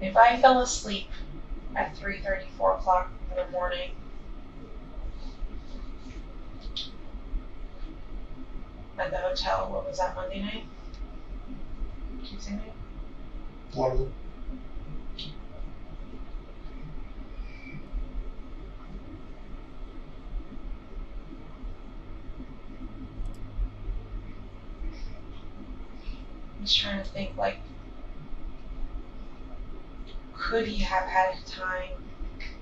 Speaker 3: If I fell asleep at 3:30, 4 o'clock in the morning, at the hotel, what was that, Monday night? Tuesday night?
Speaker 2: One of them.
Speaker 3: I'm just trying to think, like, could he have had time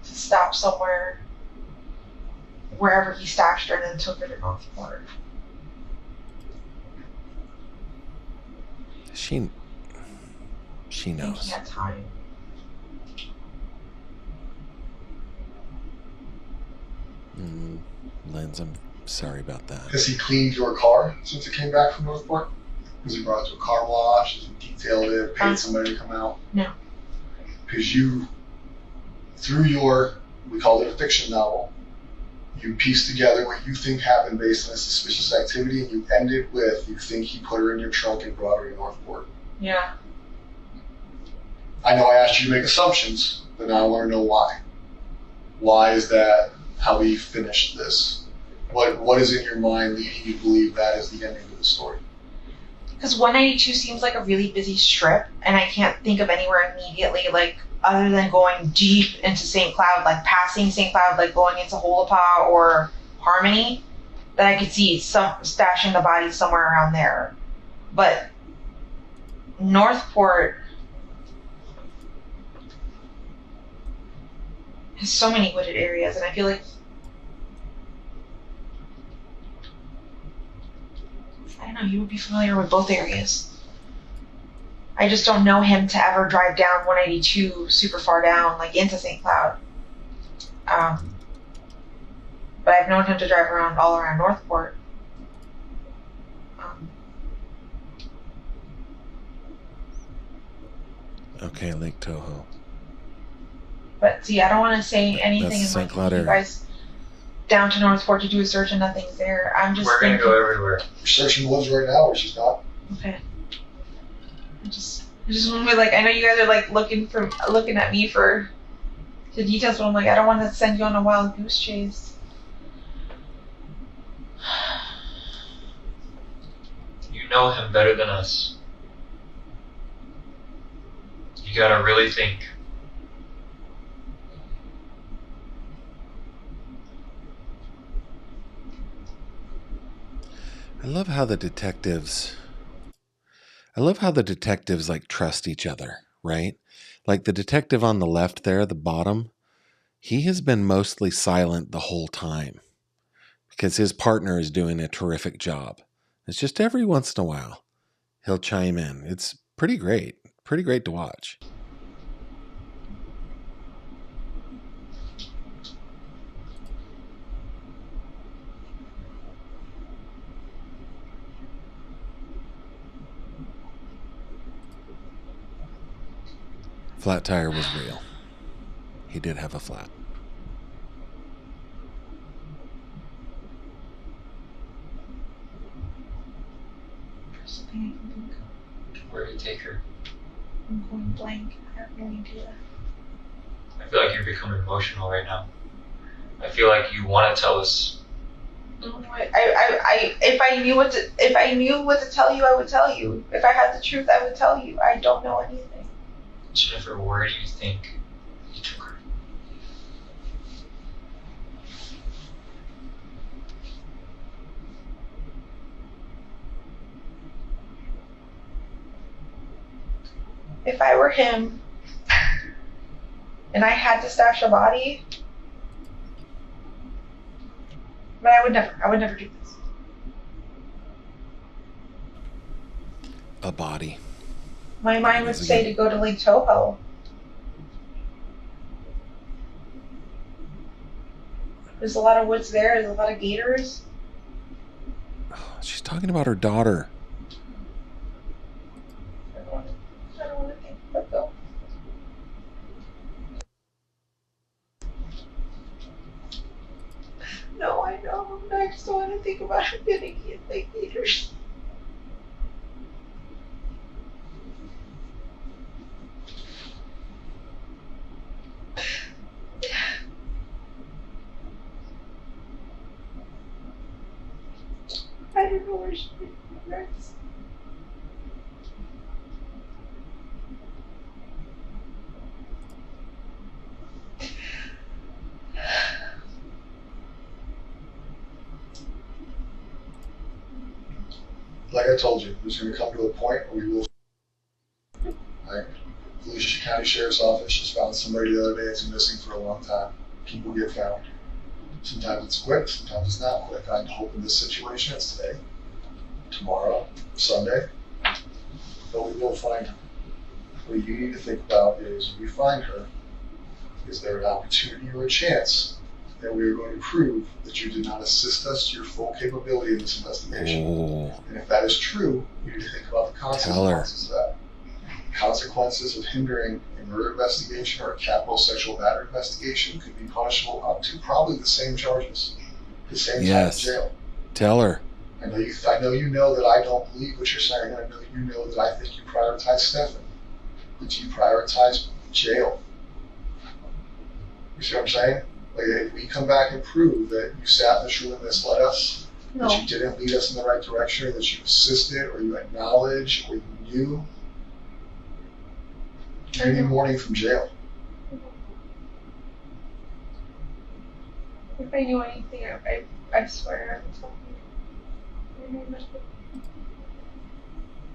Speaker 3: to stop somewhere, wherever he stashed her, and then took her to Northport?
Speaker 1: She
Speaker 3: I think
Speaker 1: knows.
Speaker 3: he had time.
Speaker 1: Lens, I'm sorry about that.
Speaker 2: Has he cleaned your car since it came back from Northport? Has he brought it to a car wash? Has he detailed it? Paid somebody to come out?
Speaker 3: No.
Speaker 2: Because you, through your, we called it a fiction novel, you pieced together what you think happened based on a suspicious activity, and you ended with, you think he put her in your trunk and brought her to Northport.
Speaker 3: Yeah.
Speaker 2: I know I asked you to make assumptions, but now I want to know why. Why is that how we finished this? What is in your mind leading you to believe that is the ending of the story?
Speaker 3: Because 192 seems like a really busy strip, and I can't think of anywhere immediately, like, other than going deep into St. Cloud, like passing St. Cloud, like going into Holapa or Harmony, that I could see some stashing the body somewhere around there. But Northport has so many wooded areas, and I feel like, I don't know, you would be familiar with both areas. I just don't know him to ever drive down 182 super far down, like into St. Cloud. But I've known him to drive around all around Northport.
Speaker 1: Okay, Lake Toho.
Speaker 3: But see, I don't want to say anything
Speaker 1: That's
Speaker 3: in
Speaker 1: St.
Speaker 3: like
Speaker 1: Cloud
Speaker 3: you
Speaker 1: area.
Speaker 3: guys down to Northport to do a search and nothing's there. I'm just
Speaker 4: We're going to
Speaker 3: thinking,
Speaker 4: go everywhere.
Speaker 2: You're searching the woods right now, or she's not.
Speaker 3: okay. I just want to be like, I know you guys are like looking at me for the details, but I'm like, I don't want to send you on a wild goose chase.
Speaker 4: You know him better than us. You gotta really think.
Speaker 1: I love how the detectives like trust each other, right? Like the detective on the left there, the bottom, he has been mostly silent the whole time because his partner is doing a terrific job. It's just every once in a while he'll chime in. It's pretty great to watch. Flat tire was real. He did have a flat.
Speaker 3: First thing I can think of.
Speaker 4: Where did you take her?
Speaker 3: I'm going blank. I have no idea.
Speaker 4: I feel like you're becoming emotional right now. I feel like you want to tell us.
Speaker 3: No, if I knew what to tell you, I would tell you. If I had the truth, I would tell you. I don't know anything.
Speaker 4: Jennifer, where do you think you took her?
Speaker 3: If I were him and I had to stash a body, but I would never do this.
Speaker 1: A body.
Speaker 3: My mind would say to go to Lake Toho. There's a lot of woods there. There's a lot of gators.
Speaker 1: Oh, she's talking about her daughter.
Speaker 3: I don't want to think about that. No, I know. I just don't want to think about her getting in lake gators. I don't know where she regrets.
Speaker 2: Like I told you, there's going to come to a point where we will. Like, Volusia County Sheriff's Office just found somebody the other day that's been missing for a long time. People get found. Sometimes it's quick, sometimes it's not quick. I hope in this situation it's today, tomorrow, Sunday, but we will find her. What you need to think about is when we find her, is there an opportunity or a chance that we are going to prove that you did not assist us to your full capability in this investigation?
Speaker 1: Oh.
Speaker 2: And if that is true, you need to think about the consequences of that. Consequences of hindering a murder investigation or a capital sexual battery investigation could be punishable up to probably the same charges, the same time in jail.
Speaker 1: Tell her.
Speaker 2: I know you know that I don't believe what you're saying. I know you know that I think you prioritize Stefan, but you prioritize jail. You see what I'm saying? Like, if we come back and prove that you sat in this room and misled us,
Speaker 3: No.
Speaker 2: that you didn't lead us in the right direction, or that you assisted, or you acknowledged, or you knew, you're going to be warning from jail.
Speaker 3: If I knew anything, I swear I would tell you.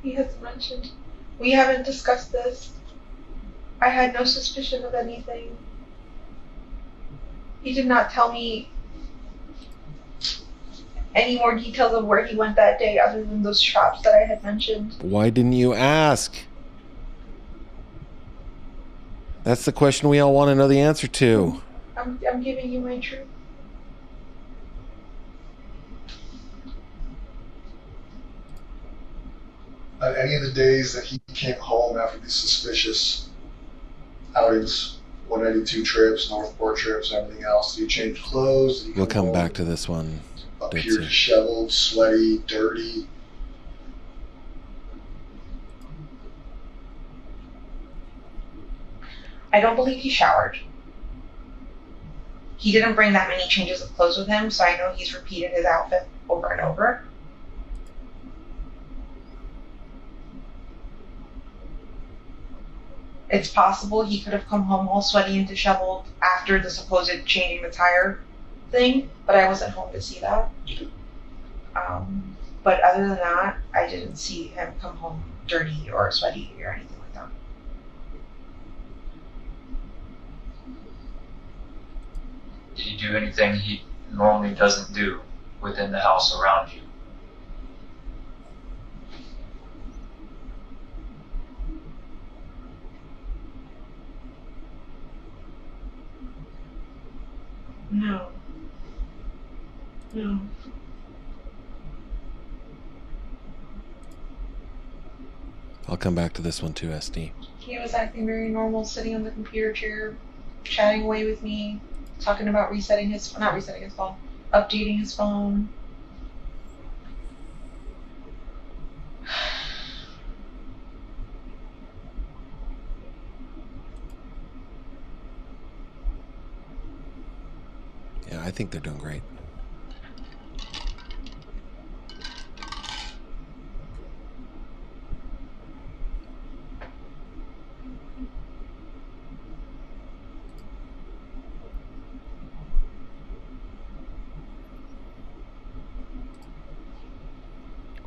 Speaker 3: He hasn't mentioned. We haven't discussed this. I had no suspicion of anything. He did not tell me any more details of where he went that day other than those shops that I had mentioned.
Speaker 1: Why didn't you ask? That's the question we all want to know the answer to.
Speaker 3: I'm giving you my truth.
Speaker 2: On any of the days that he came home after these suspicious outings, 192 trips, Northport trips, everything else, did he change clothes? Did he
Speaker 1: We'll come
Speaker 2: home
Speaker 1: back to this one.
Speaker 2: appear disheveled, sweaty, dirty?
Speaker 3: I don't believe he showered. He didn't bring that many changes of clothes with him, so I know he's repeated his outfit over and over. It's possible he could have come home all sweaty and disheveled after the supposed changing the tire thing, but I wasn't home to see that. But other than that, I didn't see him come home dirty or sweaty or anything like that.
Speaker 4: Did he do anything he normally doesn't do within the house around you?
Speaker 3: No. No.
Speaker 1: I'll come back to this one too, SD.
Speaker 3: He was acting very normal, sitting on the computer chair, chatting away with me, talking about not resetting his phone, updating his phone.
Speaker 1: Yeah, I think they're doing great.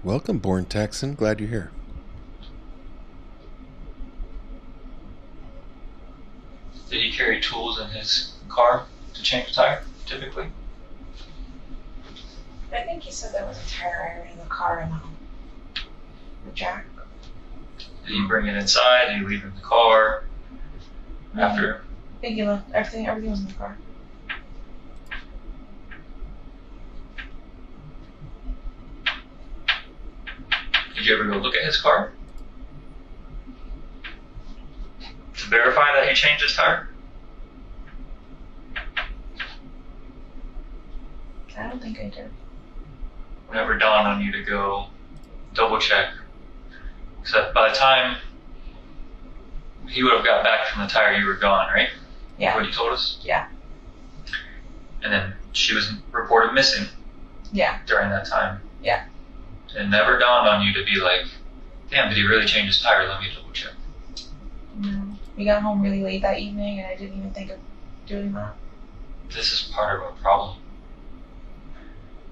Speaker 1: Welcome, Born Texan. Glad you're here.
Speaker 4: Did he carry tools in his car to change the tire, typically?
Speaker 3: I think he said there was a tire iron in the car and the jack.
Speaker 4: Did he bring it inside? Did he leave it in the car? After?
Speaker 3: I think he left everything was in the car.
Speaker 4: Did you ever go look at his car? To verify that he changed his tire?
Speaker 3: I don't think I did.
Speaker 4: Never dawned on you to go double check. Except by the time he would have got back from the tire, you were gone, right?
Speaker 3: Yeah.
Speaker 4: What you told us?
Speaker 3: Yeah.
Speaker 4: And then she was reported missing.
Speaker 3: Yeah.
Speaker 4: During that time.
Speaker 3: Yeah.
Speaker 4: It never dawned on you to be like, damn, did he really change his tire? Let me double check.
Speaker 3: No. We got home really late that evening and I didn't even think of doing that.
Speaker 4: This is part of our problem.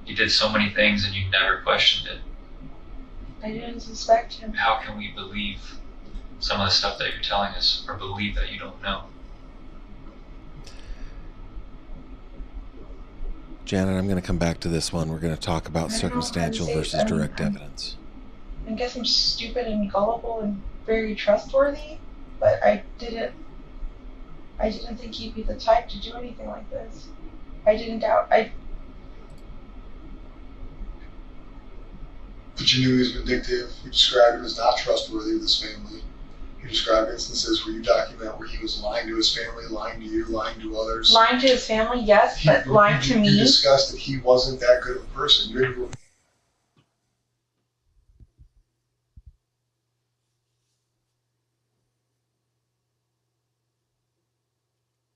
Speaker 4: You did so many things and you never questioned it.
Speaker 3: I didn't suspect him.
Speaker 4: How can we believe some of the stuff that you're telling us or believe that you don't know?
Speaker 1: Janet, I'm going to come back to this one. We're going to talk about circumstantial versus direct evidence.
Speaker 3: I guess I'm stupid and gullible and very trustworthy, but I didn't think he'd be the type to do anything like this. I didn't doubt.
Speaker 2: But you knew he was vindictive. You described him as not trustworthy with his family. You described instances where you document where he was lying to his family, lying to you, lying to others.
Speaker 3: Lying to his family, yes, but lying to me.
Speaker 2: You discussed that he wasn't that good of a person. You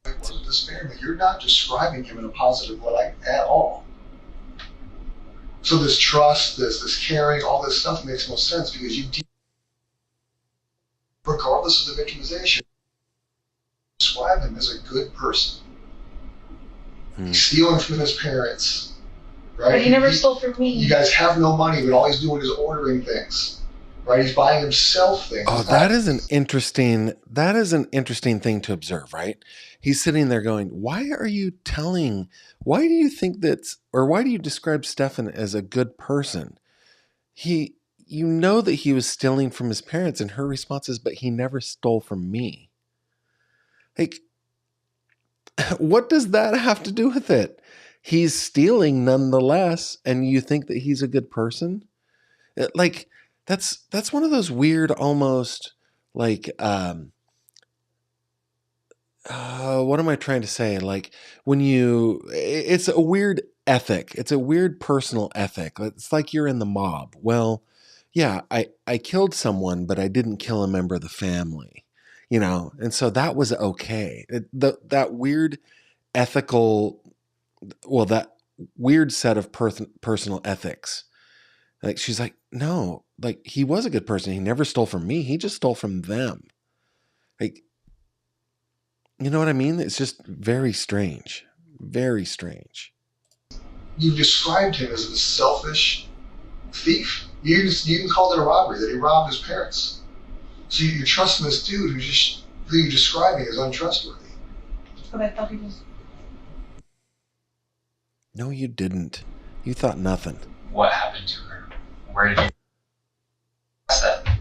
Speaker 2: with his family. You're not describing him in a positive light at all. So this trust, this caring, all this stuff makes no sense because you, regardless of the victimization, describe him as a good person. He's stealing from his parents, right?
Speaker 3: But he never stole from me.
Speaker 2: You guys have no money, but all he's doing is ordering things, right? He's buying himself things.
Speaker 1: Oh, that is an interesting thing to observe, right? He's sitting there going, why do you describe Stefan as a good person? You know that he was stealing from his parents, and her response is, but he never stole from me. Like, what does that have to do with it? He's stealing nonetheless, and you think that he's a good person? Like, that's one of those weird, almost like, what am I trying to say? Like it's a weird ethic. It's a weird personal ethic. It's like you're in the mob. Well, yeah, I killed someone, but I didn't kill a member of the family, and so that was okay. That weird ethical, that weird set of personal ethics. Like, she's like, no, like, he was a good person. He never stole from me. He just stole from them. Like, you know what I mean? It's just very strange. Very strange.
Speaker 2: You described him as a selfish, thief. You even called it a robbery, that he robbed his parents. So you're trusting this dude who you're describing as untrustworthy.
Speaker 3: But I thought he was.
Speaker 1: No, you didn't. You thought nothing.
Speaker 4: What happened to her? Where did you? What's that?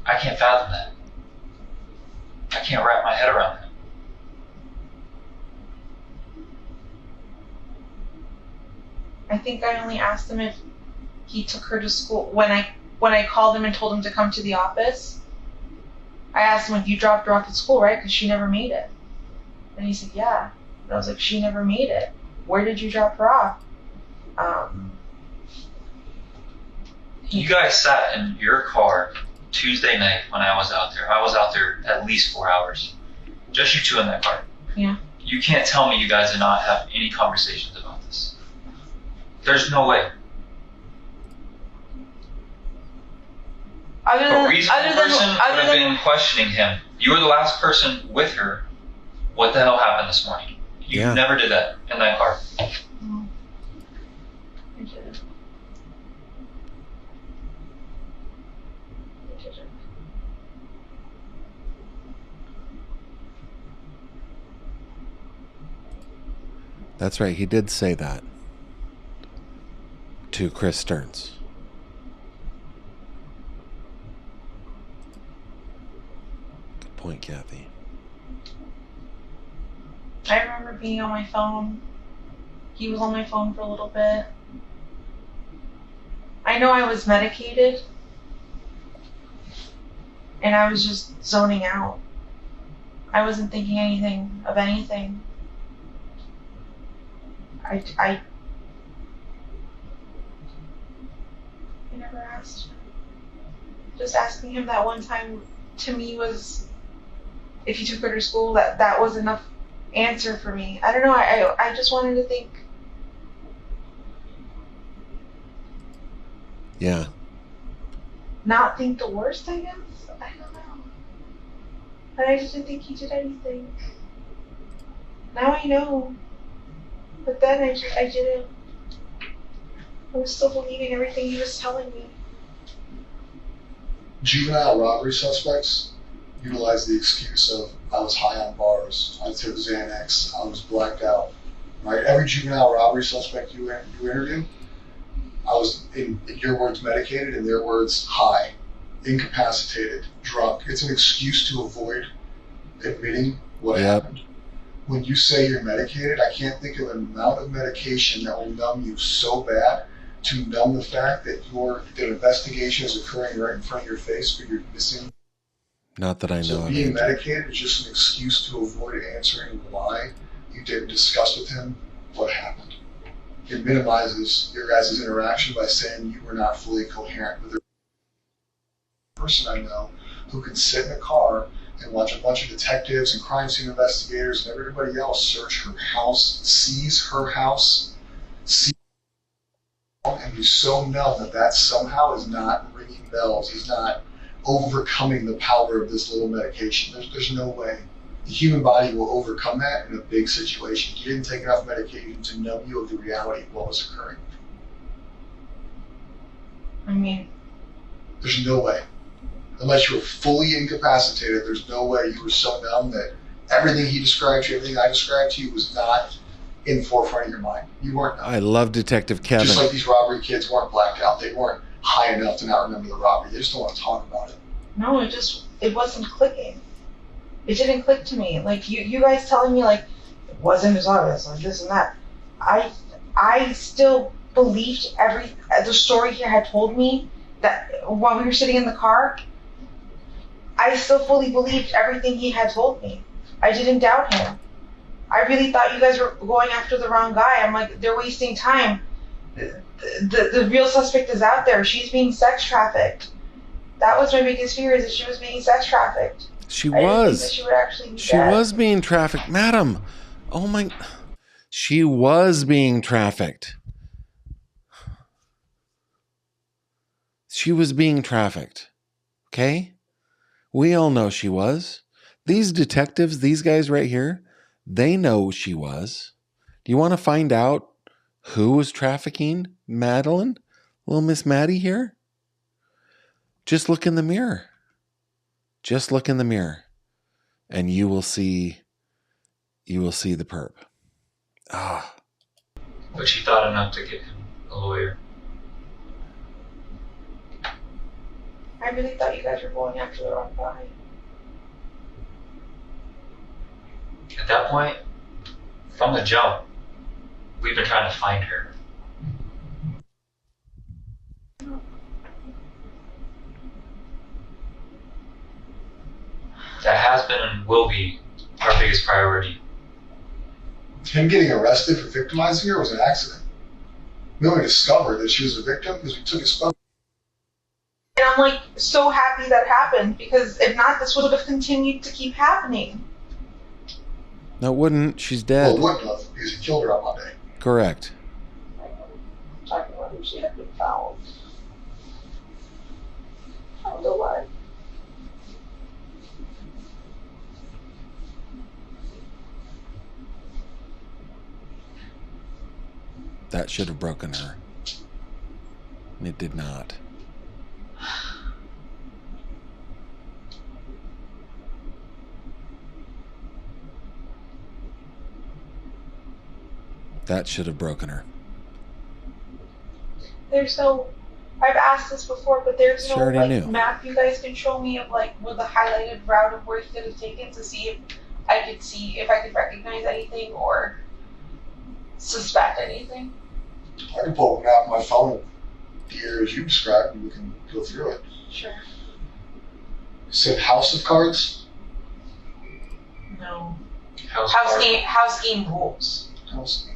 Speaker 4: I can't fathom that. I can't wrap my head around that.
Speaker 3: I think I only asked him if he took her to school. When I called him and told him to come to the office, I asked him if you dropped her off at school, right? Because she never made it. And he said, yeah. And I was like, she never made it. Where did you drop her off?
Speaker 4: You guys sat in your car Tuesday night when I was out there. I was out there at least 4 hours. Just you two in that car.
Speaker 3: Yeah.
Speaker 4: You can't tell me you guys did not have any conversations about this. There's no way. A reasonable person would have been questioning him. You were the last person with her. What the hell happened this morning? You never did that in that car.
Speaker 3: No, I didn't.
Speaker 1: That's right. He did say that to Chris Stearns. Good point, Kathy.
Speaker 3: I remember being on my phone. He was on my phone for a little bit. I know I was medicated. And I was just zoning out. I wasn't thinking anything of anything. I never asked. Just asking him that one time to me was, if he took her to school, that was enough answer for me. I don't know. I just wanted to think.
Speaker 1: Yeah.
Speaker 3: Not think the worst, I guess. I don't know. But I just didn't think he did anything. Now I know. But then I didn't. I was still believing everything he was telling me.
Speaker 2: Juvenile robbery suspects utilize the excuse of, I was high on bars, I took Xanax, I was blacked out. Right? Every juvenile robbery suspect you interview, I was, in your words, medicated, in their words, high, incapacitated, drunk. It's an excuse to avoid admitting what happened. When you say you're medicated, I can't think of an amount of medication that will numb you so bad to numb the fact that the investigation is occurring right in front of your face, but you're missing.
Speaker 1: Not that I know.
Speaker 2: So being medicated is just an excuse to avoid answering why you didn't discuss with him what happened. It minimizes your guys' interaction by saying you were not fully coherent with the person I know who can sit in a car and watch a bunch of detectives and crime scene investigators and everybody else search her house, seize her house, and be so numb that somehow is not ringing bells, is not overcoming the power of this little medication. There's no way. The human body will overcome that in a big situation. You didn't take enough medication to numb you of the reality of what was occurring.
Speaker 3: I mean,
Speaker 2: there's no way. Unless you were fully incapacitated, there's no way you were so numb that everything he described to you, everything I described to you was not in the forefront of your mind. You weren't numb.
Speaker 1: I love Detective Kevin.
Speaker 2: Just like these robbery kids weren't blacked out. They weren't high enough to not remember the robbery. They just don't want to talk about it.
Speaker 3: No, it wasn't clicking. It didn't click to me. Like you guys telling me like it wasn't as obvious, like this and that. I still believed the story he had told me, that while we were sitting in the car. I still fully believed everything he had told me. I didn't doubt him. I really thought you guys were going after the wrong guy. I'm like, they're wasting time. The real suspect is out there. She's being sex trafficked. That was my biggest fear, is that she was being sex trafficked.
Speaker 1: She was.
Speaker 3: That she would actually be
Speaker 1: She
Speaker 3: dead.
Speaker 1: was being trafficked. Madam. Oh my. She was being trafficked. She was being trafficked. Okay? We all know she was. These detectives, these guys right here, they know she was. Do you want to find out who was trafficking Madeline? Little Miss Maddie here? Just look in the mirror. Just look in the mirror. And you will see the perp. Ah.
Speaker 4: But she thought enough to get him a lawyer.
Speaker 3: I really thought you guys were going after the wrong guy.
Speaker 4: At that point, from the jump, we've been trying to find her. That has been and will be our biggest priority.
Speaker 2: Him getting arrested for victimizing her was an accident. We only discovered that she was a victim because we took his phone.
Speaker 3: And I'm like so happy that happened, because if not, this would have continued to keep happening.
Speaker 1: No, it wouldn't. She's
Speaker 2: Well,
Speaker 1: dead.
Speaker 2: it wouldn't have, because he killed her on Monday.
Speaker 1: Correct.
Speaker 3: Talking about who she had been found. I don't know why.
Speaker 1: That should have broken her. And it did not. That should have broken her.
Speaker 3: There's no, I've asked this before, but there's
Speaker 1: She
Speaker 3: no
Speaker 1: already
Speaker 3: like
Speaker 1: knew.
Speaker 3: map you guys can show me of like with the highlighted route of where he could have taken to see if I could recognize anything or suspect anything.
Speaker 2: I can pull up a map on my phone, the areas you described, and we can go through it.
Speaker 3: Sure.
Speaker 2: You said House of Cards?
Speaker 3: No.
Speaker 4: House
Speaker 3: Game rules.
Speaker 2: House of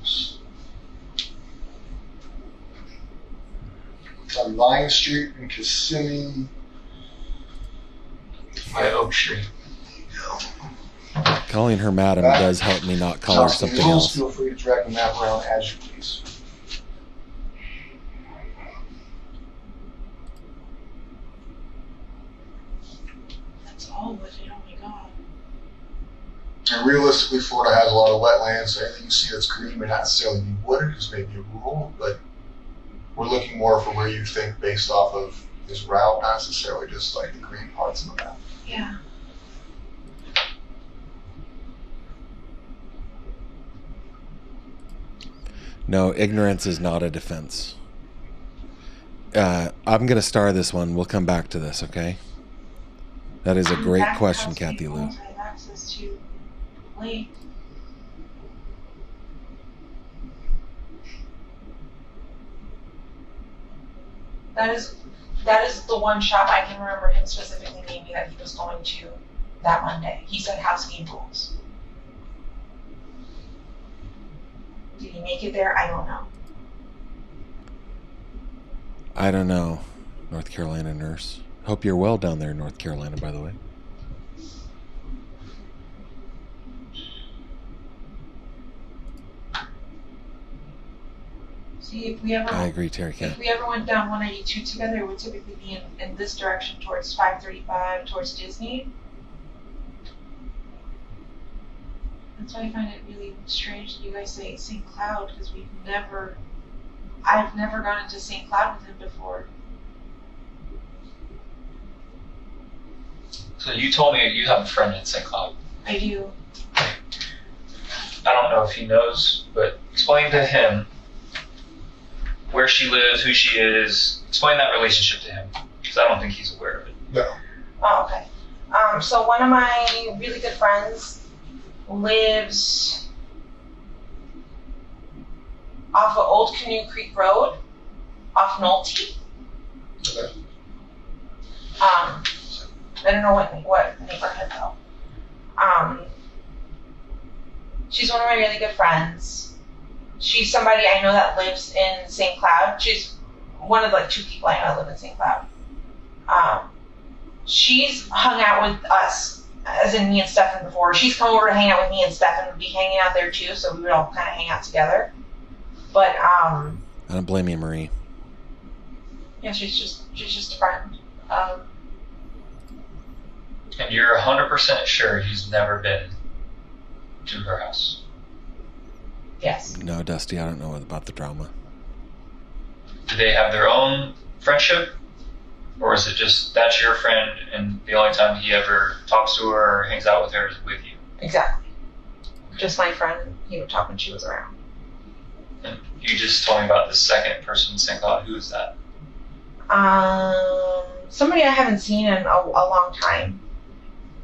Speaker 2: Cards. It's on Vine Street in Kissimmee.
Speaker 4: by Oak Street.
Speaker 1: Calling her madam does help me not call her
Speaker 2: House of
Speaker 1: something
Speaker 2: Rules,
Speaker 1: else.
Speaker 2: feel free to drag the map around as you please.
Speaker 3: That's all of it. Oh my god.
Speaker 2: And realistically, Florida has a lot of wetlands, so anything you see that's green may not necessarily be wooded, because maybe a rule, but we're looking more for where you think based off of his route, not necessarily just like the green parts of the map.
Speaker 3: Yeah.
Speaker 1: No, ignorance is not a defense. I'm going to star this one. We'll come back to this, okay? That is a great question, Kathy Lou.
Speaker 3: I have access to link. That is the one shop I can remember him specifically naming that he was going to that Monday. He said house game rules. Did he make it there? I don't know.
Speaker 1: I don't know, North Carolina nurse. Hope you're well down there in North Carolina, by the way.
Speaker 3: See, if we ever
Speaker 1: I agree, Terry
Speaker 3: if
Speaker 1: Cat.
Speaker 3: we ever went down 192 together, it would typically be in this direction towards 535 towards Disney. That's why I find it really strange that you guys say St. Cloud, because I've never gone into St. Cloud with him before.
Speaker 4: So you told me you have a friend in St. Cloud.
Speaker 3: I do.
Speaker 4: I don't know if he knows, but explain to him where she lives, who she is. Explain that relationship to him, because I don't think he's aware of it.
Speaker 2: No.
Speaker 3: Oh, okay. So one of my really good friends lives off of Old Canoe Creek Road, off Nolte.
Speaker 2: Okay.
Speaker 3: I don't know what neighborhood though. She's one of my really good friends. She's somebody I know that lives in St. Cloud. She's one of like two people I know that live in St. Cloud. She's hung out with us, as in me and Stefan before. She's come over to hang out with me, and Stefan would be hanging out there too, so we would all kind of hang out together. But
Speaker 1: I don't blame you, Marie.
Speaker 3: yeah, she's just a friend.
Speaker 4: And you're 100% sure he's never been to her house.
Speaker 3: Yes.
Speaker 1: No, Dusty, I don't know about the drama.
Speaker 4: do they have their own friendship? Or is it just that's your friend and the only time he ever talks to her or hangs out with her is with you?
Speaker 3: Exactly. Just my friend. He would talk when she was around.
Speaker 4: And you just told me about the second person in St. Cloud. Who is that?
Speaker 3: Somebody I haven't seen in a long time.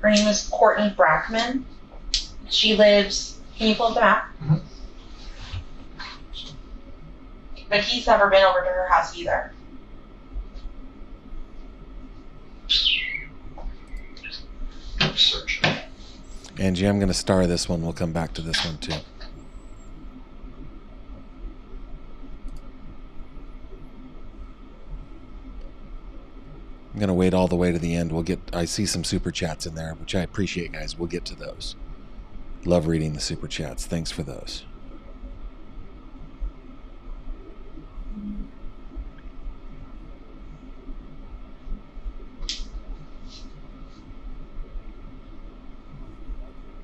Speaker 3: Her name is Courtney Brackman. She lives. Can you pull up the map?
Speaker 2: Mm-hmm.
Speaker 3: But he's never been over to her house either.
Speaker 4: Search.
Speaker 1: Angie, I'm going to star this one. We'll come back to this one too. I'm going to wait all the way to the end. I see some super chats in there, which I appreciate, guys. We'll get to those. Love reading the super chats. Thanks for those.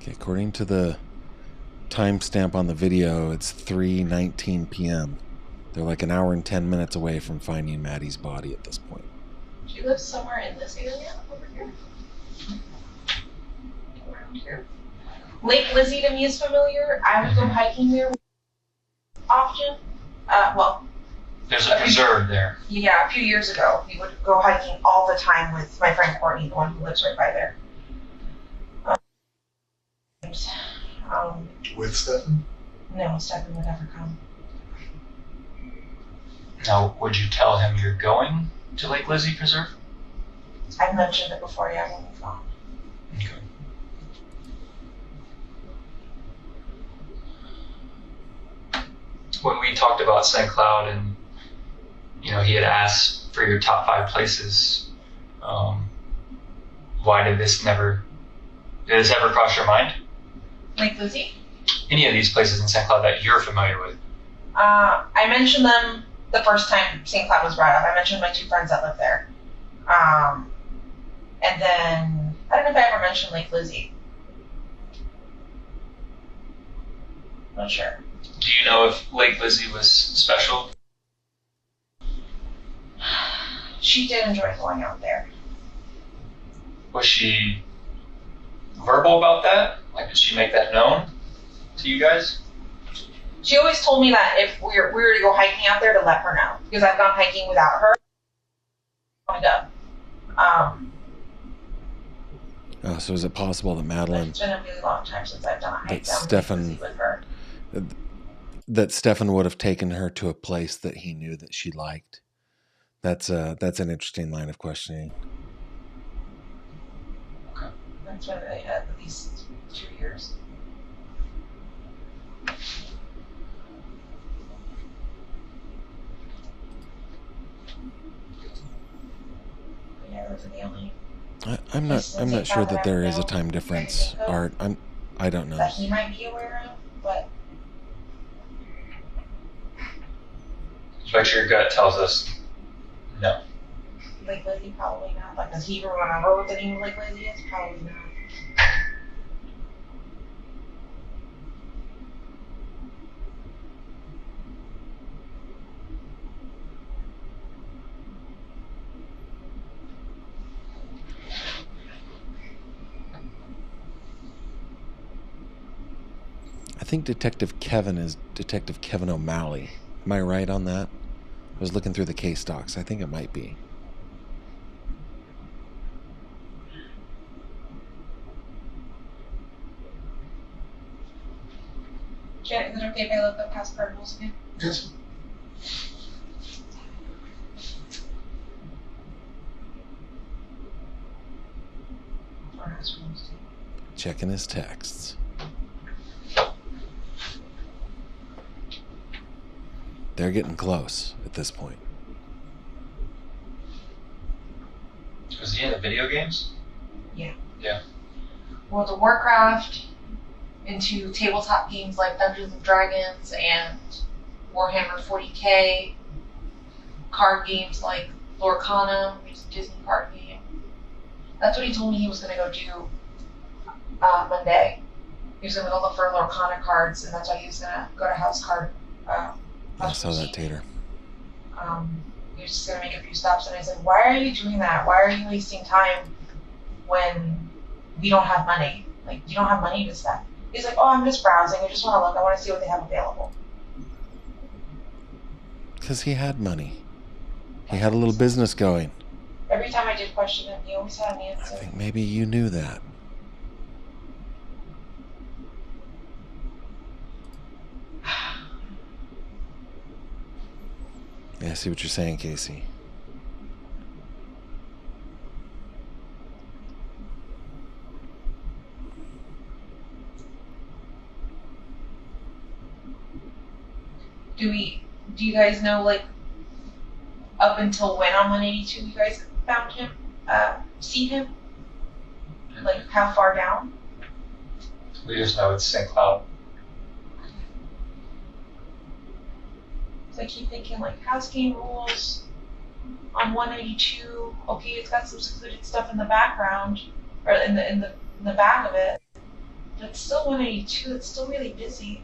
Speaker 1: Okay, according to the timestamp on the video, it's 3:19 p.m. They're like an hour and 10 minutes away from finding Maddie's body at this point.
Speaker 3: She lives somewhere in this area over here. Around here. Lake Lizzie to me is familiar. I would go hiking there often.
Speaker 4: There's a preserve there.
Speaker 3: Yeah, a few years ago, we would go hiking all the time with my friend Courtney, the one who lives right by there.
Speaker 2: With Stefan?
Speaker 3: No, Stefan would never come.
Speaker 4: Now, would you tell him you're going to Lake Lizzie Preserve?
Speaker 3: I've mentioned it before, yeah, when we've gone.
Speaker 4: Okay. When we talked about St. Cloud and, he had asked for your top 5 places, why did this ever cross your mind?
Speaker 3: Lake Lizzie?
Speaker 4: Any of these places in St. Cloud that you're familiar with?
Speaker 3: I mentioned them the first time St. Cloud was brought up. I mentioned my 2 friends that live there. And then, I don't know if I ever mentioned Lake Lizzie. Not sure.
Speaker 4: Do you know if Lake Lizzie was special?
Speaker 3: She did enjoy going out there.
Speaker 4: Was she verbal about that? Like, did she make that known to you guys?
Speaker 3: She always told me that if we were to go hiking out there to let her know. Because I've gone hiking without her.
Speaker 1: So is it possible that Madeline...
Speaker 3: It's been a really long time since I've done a hike
Speaker 1: that
Speaker 3: down
Speaker 1: Stefan,
Speaker 3: with her.
Speaker 1: that Stefan would have taken her to a place that he knew that she liked. That's an interesting line of questioning.
Speaker 4: Okay.
Speaker 3: That's been at least 2 years. Yeah, those are the only.
Speaker 1: I'm not sure that there is a time difference, Art. I don't know.
Speaker 3: That he might be aware of, but
Speaker 4: your gut tells us no.
Speaker 3: Lake Lizzie probably not. Like, does he even remember what the name of Lake Lizzie is? Probably not.
Speaker 1: I think Detective Kevin is Detective Kevin O'Malley. Am I right on that? I was looking through the case docs. I think it might be.
Speaker 3: Janet, is it okay if I look up past Cardinals again?
Speaker 2: Yes.
Speaker 1: Checking his texts. They're getting close at this point.
Speaker 4: Was he in the video games?
Speaker 3: Yeah.
Speaker 4: Yeah.
Speaker 3: World of Warcraft, into tabletop games like Dungeons and Dragons and Warhammer 40k, card games like Lorcana, which is a Disney card game. That's what he told me he was going to go do Monday. He was going to go look for Lorcana cards, and that's why he was going to go to House Card.
Speaker 1: I saw that, Tater.
Speaker 3: He was just gonna make a few stops, and I said, "Why are you doing that? Why are you wasting time when we don't have money? Like, you don't have money to spend." He's like, "Oh, I'm just browsing. I just want to look. I want to see what they have available."
Speaker 1: Because he had money. He had a little business going.
Speaker 3: Every time I did question him, he always had an
Speaker 1: I
Speaker 3: answer.
Speaker 1: think maybe you knew that. Yeah, I see what you're saying, Casey.
Speaker 3: Do you guys know, like, up until when on 182 you guys found him, seen him? Like, how far down?
Speaker 4: We just know it's St. Cloud.
Speaker 3: So I keep thinking, like, house game rules on 182. Okay, it's got some secluded stuff in the background, or in the back of it. But it's still 182. It's still really busy.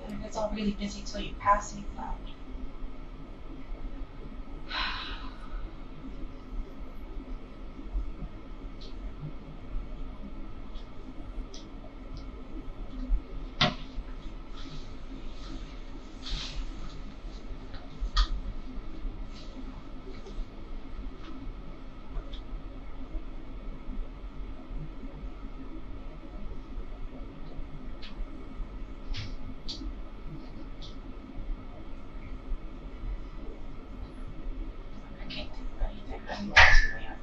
Speaker 3: And it's all really busy till you pass St. Cloud. I can't think of anything that he wants to lay out.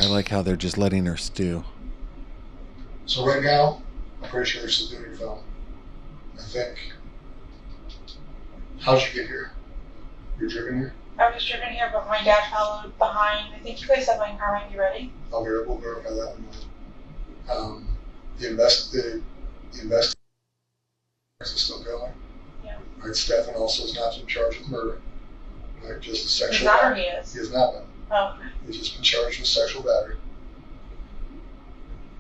Speaker 1: I like how they're just letting her stew.
Speaker 2: So right now, I'm pretty sure they're still doing your phone. I think. How'd you get here? You're driven here?
Speaker 3: I was driven here, but my dad followed behind. I think you guys said my car might be ready.
Speaker 2: We'll verify that in a moment. The investigation is still going.
Speaker 3: Yeah.
Speaker 2: Right, Stefan also is not in charge of murder. Right, just a sexual
Speaker 3: He's not, or
Speaker 2: battery.
Speaker 3: he is?
Speaker 2: He has not been.
Speaker 3: Oh, okay.
Speaker 2: He's just been charged with sexual battery.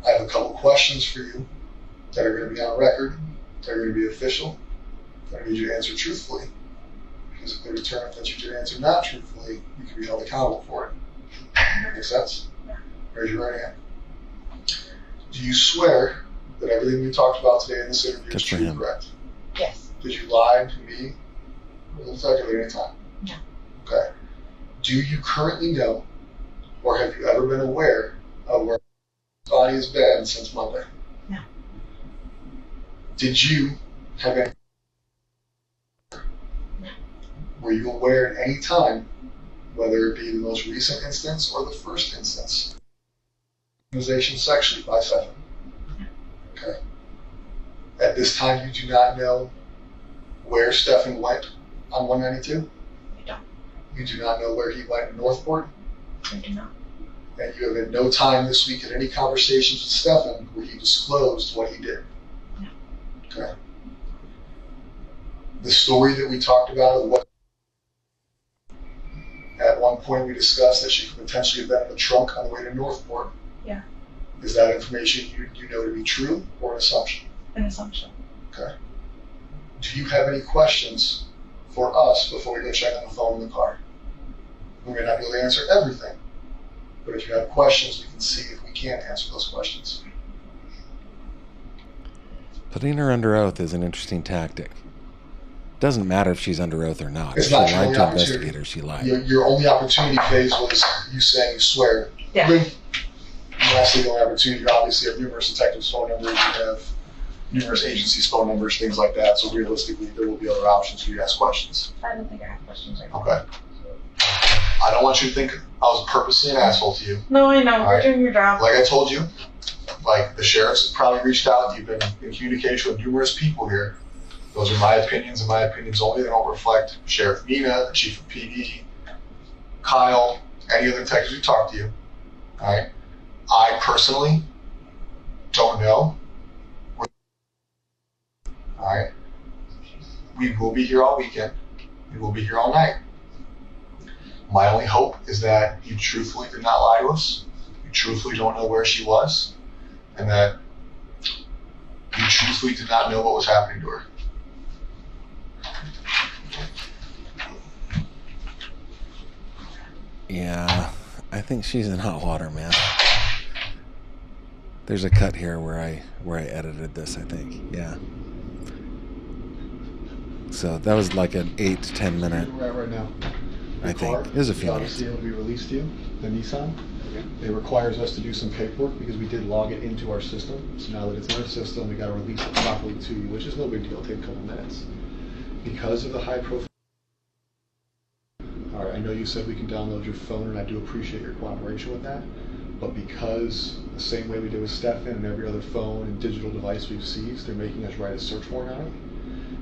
Speaker 2: I have a couple questions for you that are going to be on record, that are going to be official, that I need you to answer truthfully. Because if they determine that you did answer not truthfully, you can be held accountable for it. Make sense?
Speaker 3: Yeah.
Speaker 2: Raise your right hand. Do you swear that everything we talked about today in this interview
Speaker 1: Good
Speaker 2: is
Speaker 1: for
Speaker 2: true,
Speaker 1: him.
Speaker 2: correct?
Speaker 3: Yes.
Speaker 2: Did you lie to me or the detective at any time?
Speaker 3: No.
Speaker 2: Okay. Do you currently know, or have you ever been aware of where his body has been since Monday?
Speaker 3: No.
Speaker 2: Did you have any?
Speaker 3: No.
Speaker 2: Were you aware at any time, whether it be the most recent instance or the first instance, victimization sexually by Stefan?
Speaker 3: No.
Speaker 2: Okay. At this time, you do not know where Stefan went on 192?
Speaker 3: I don't.
Speaker 2: You do not know where he went in Northport?
Speaker 3: I do not.
Speaker 2: And you have at no time this week had any conversations with Stefan where he disclosed what he did?
Speaker 3: No.
Speaker 2: Okay. The story that we talked about of what at one point we discussed that she could potentially have been in the trunk on the way to Northport.
Speaker 3: Yeah.
Speaker 2: Is that information you know to be true or an assumption?
Speaker 3: An assumption.
Speaker 2: Okay. Do you have any questions for us before we go check on the phone in the car? We may not be able to answer everything, but if you have questions, we can see if we can answer those questions.
Speaker 1: Putting her under oath is an interesting tactic. Doesn't matter if she's under oath or not.
Speaker 2: It's
Speaker 1: If she
Speaker 2: not your
Speaker 1: lied
Speaker 2: only
Speaker 1: to
Speaker 2: opportunity.
Speaker 1: investigators, she lied.
Speaker 2: Your only opportunity phase was you saying you swear.
Speaker 3: Yeah.
Speaker 2: Lastly, the only opportunity, you obviously have numerous detectives' phone numbers, you have numerous agencies' phone numbers, things like that. So realistically, there will be other options for you to ask questions.
Speaker 3: I don't think I have questions right now.
Speaker 2: Okay. I don't want you to think I was purposely an asshole to you.
Speaker 3: No, I know.
Speaker 2: All
Speaker 3: You're
Speaker 2: right.
Speaker 3: doing your job.
Speaker 2: Like I told you, like the sheriff's probably reached out. You've been in communication with numerous people here. Those are my opinions and my opinions only. They don't reflect Sheriff Mina, the chief of PD, Kyle, any other detectives who talked to you. All right. I personally don't know. All right. We will be here all weekend. We will be here all night. My only hope is that you truthfully did not lie to us. You truthfully don't know where she was, and that you truthfully did not know what was happening to her.
Speaker 1: Yeah, I think she's in hot water, man. There's a cut here where I edited this, I think. Yeah. So that was like an 8 to 10 minute,
Speaker 2: Where we're at right now.
Speaker 1: I think. It was a few minutes.
Speaker 2: Obviously, able to be released to you, the Nissan. It requires us to do some paperwork because we did log it into our system. So now that it's in our system, we got to release it properly to you, which is no big deal. It'll take a couple minutes. Because of the high profile. All right, I know you said we can download your phone, and I do appreciate your cooperation with that. But because the same way we did with Stefan and every other phone and digital device we've seized, they're making us write a search warrant on it,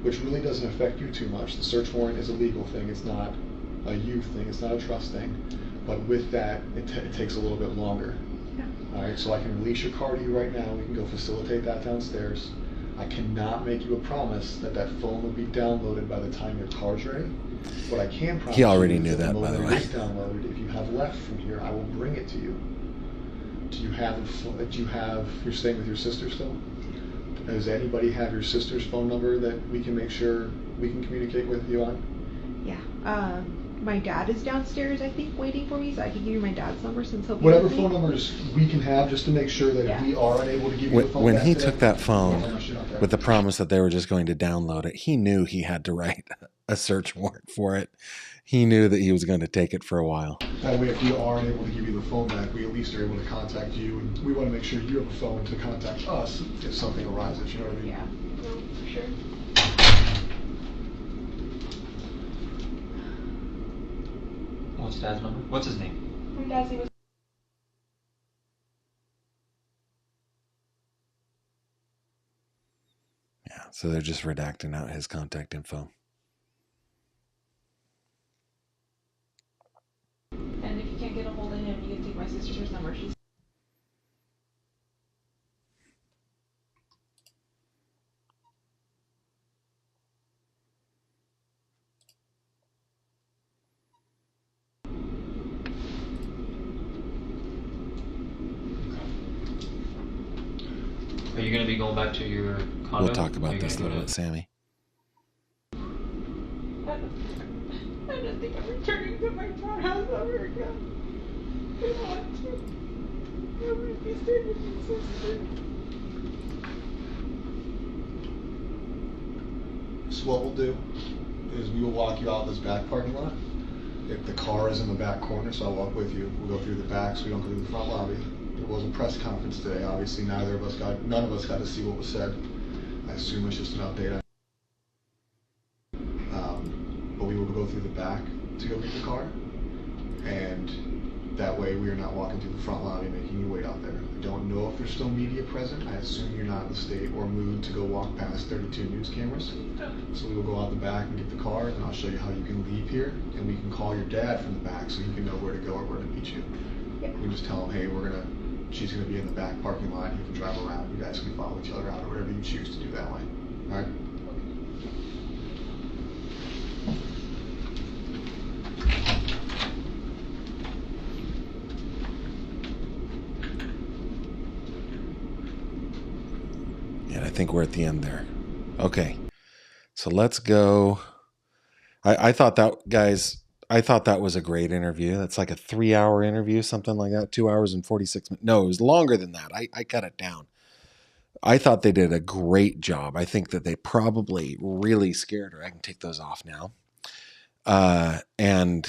Speaker 2: which really doesn't affect you too much. The search warrant is a legal thing. It's not a you thing. It's not a trust thing. But with that, it takes a little bit longer.
Speaker 3: Yeah.
Speaker 2: All right, so I can release your car to you right now. We can go facilitate that downstairs. I cannot make you a promise that that phone will be downloaded by the time your car's ready. What I can promise
Speaker 1: He already
Speaker 2: you
Speaker 1: knew
Speaker 2: is
Speaker 1: that, by the
Speaker 2: moment
Speaker 1: way.
Speaker 2: it is downloaded, if you have left from here, I will bring it to you. You're staying with your sister still? Does anybody have your sister's phone number that we can make sure we can communicate with you on?
Speaker 5: Yeah. My dad is downstairs, I think, waiting for me, so I can give you my dad's number since he'll be
Speaker 2: Whatever
Speaker 5: with me.
Speaker 2: phone numbers we can have, just to make sure that if we are unable to give you the phone
Speaker 1: When
Speaker 2: back
Speaker 1: he
Speaker 2: today,
Speaker 1: took that phone
Speaker 2: with
Speaker 1: with the promise that they were just going to download it, he knew he had to write a search warrant for it. He knew that he was going to take it for a while.
Speaker 2: that way, if we are unable to give you the phone back, we at least are able to contact you, and we want to make sure you have a phone to contact us if something arises. You know what I mean?
Speaker 5: Yeah, no, for sure.
Speaker 4: What's Dad's number? What's his name?
Speaker 5: My dad's name is
Speaker 1: Yeah, so they're just redacting out his contact info.
Speaker 5: and if you can't get a hold of him, you can take my sister's number. She's
Speaker 4: Are you going to be going back to your condo?
Speaker 1: We'll talk
Speaker 4: Are
Speaker 1: about
Speaker 4: you
Speaker 1: this a
Speaker 4: gonna
Speaker 1: little
Speaker 4: go
Speaker 1: bit, Sammy.
Speaker 5: I don't think I'm returning to my townhouse ever again. I want to. I want to be staying with my sister.
Speaker 2: So what we'll do is we will walk you out this back parking lot. If the car is in the back corner, so I'll walk with you. We'll go through the back, so we don't go through the front lobby. There was a press conference today. Obviously, none of us got to see what was said. I assume it's just an update. But we will go through the back to go get the car, and that way we are not walking through the front lobby making you wait out there. I don't know if there's still media present. I assume you're not in the state or mood to go walk past 32 news cameras. So we will go out the back and get the car, and I'll show you how you can leave here, and we can call your dad from the back so he can know where to go or where to meet you.
Speaker 5: Yeah.
Speaker 2: We just tell him, hey, she's gonna be in the back parking lot. You can drive around. You guys can follow each other out, or whatever you choose to do that way. All right.
Speaker 1: And I think we're at the end there. Okay. So let's go. I thought that, guys, I thought that was a great interview. That's like a 3-hour interview, something like that. 2 hours and 46 minutes. No, it was longer than that. I cut it down. I thought they did a great job. I think that they probably really scared her. I can take those off now. And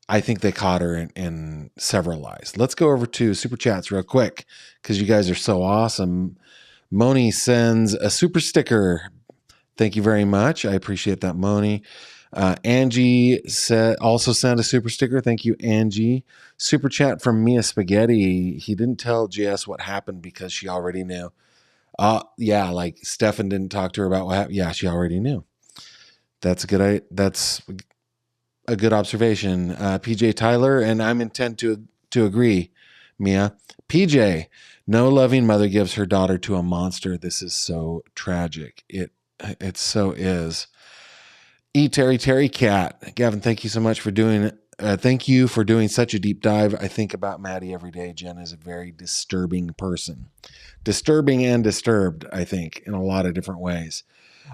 Speaker 1: I think they caught her in several lies. Let's go over to Super Chats real quick because you guys are so awesome. Moni sends a super sticker. Thank you very much. I appreciate that, Moni. Angie also sent a super sticker. Thank you, Angie. Super chat from Mia Spaghetti. He didn't tell Jess what happened because she already knew. Yeah, like Stefan didn't talk to her about what happened. Yeah, she already knew. That's a good observation. PJ Tyler, and I'm intent to agree, Mia. PJ, no loving mother gives her daughter to a monster. This is so tragic. It so is. Terry Cat. Gavin, thank you so much for doing thank you for doing such a deep dive. I think about Maddie every day. Jen is a very disturbing person. Disturbing and disturbed, I think, in a lot of different ways.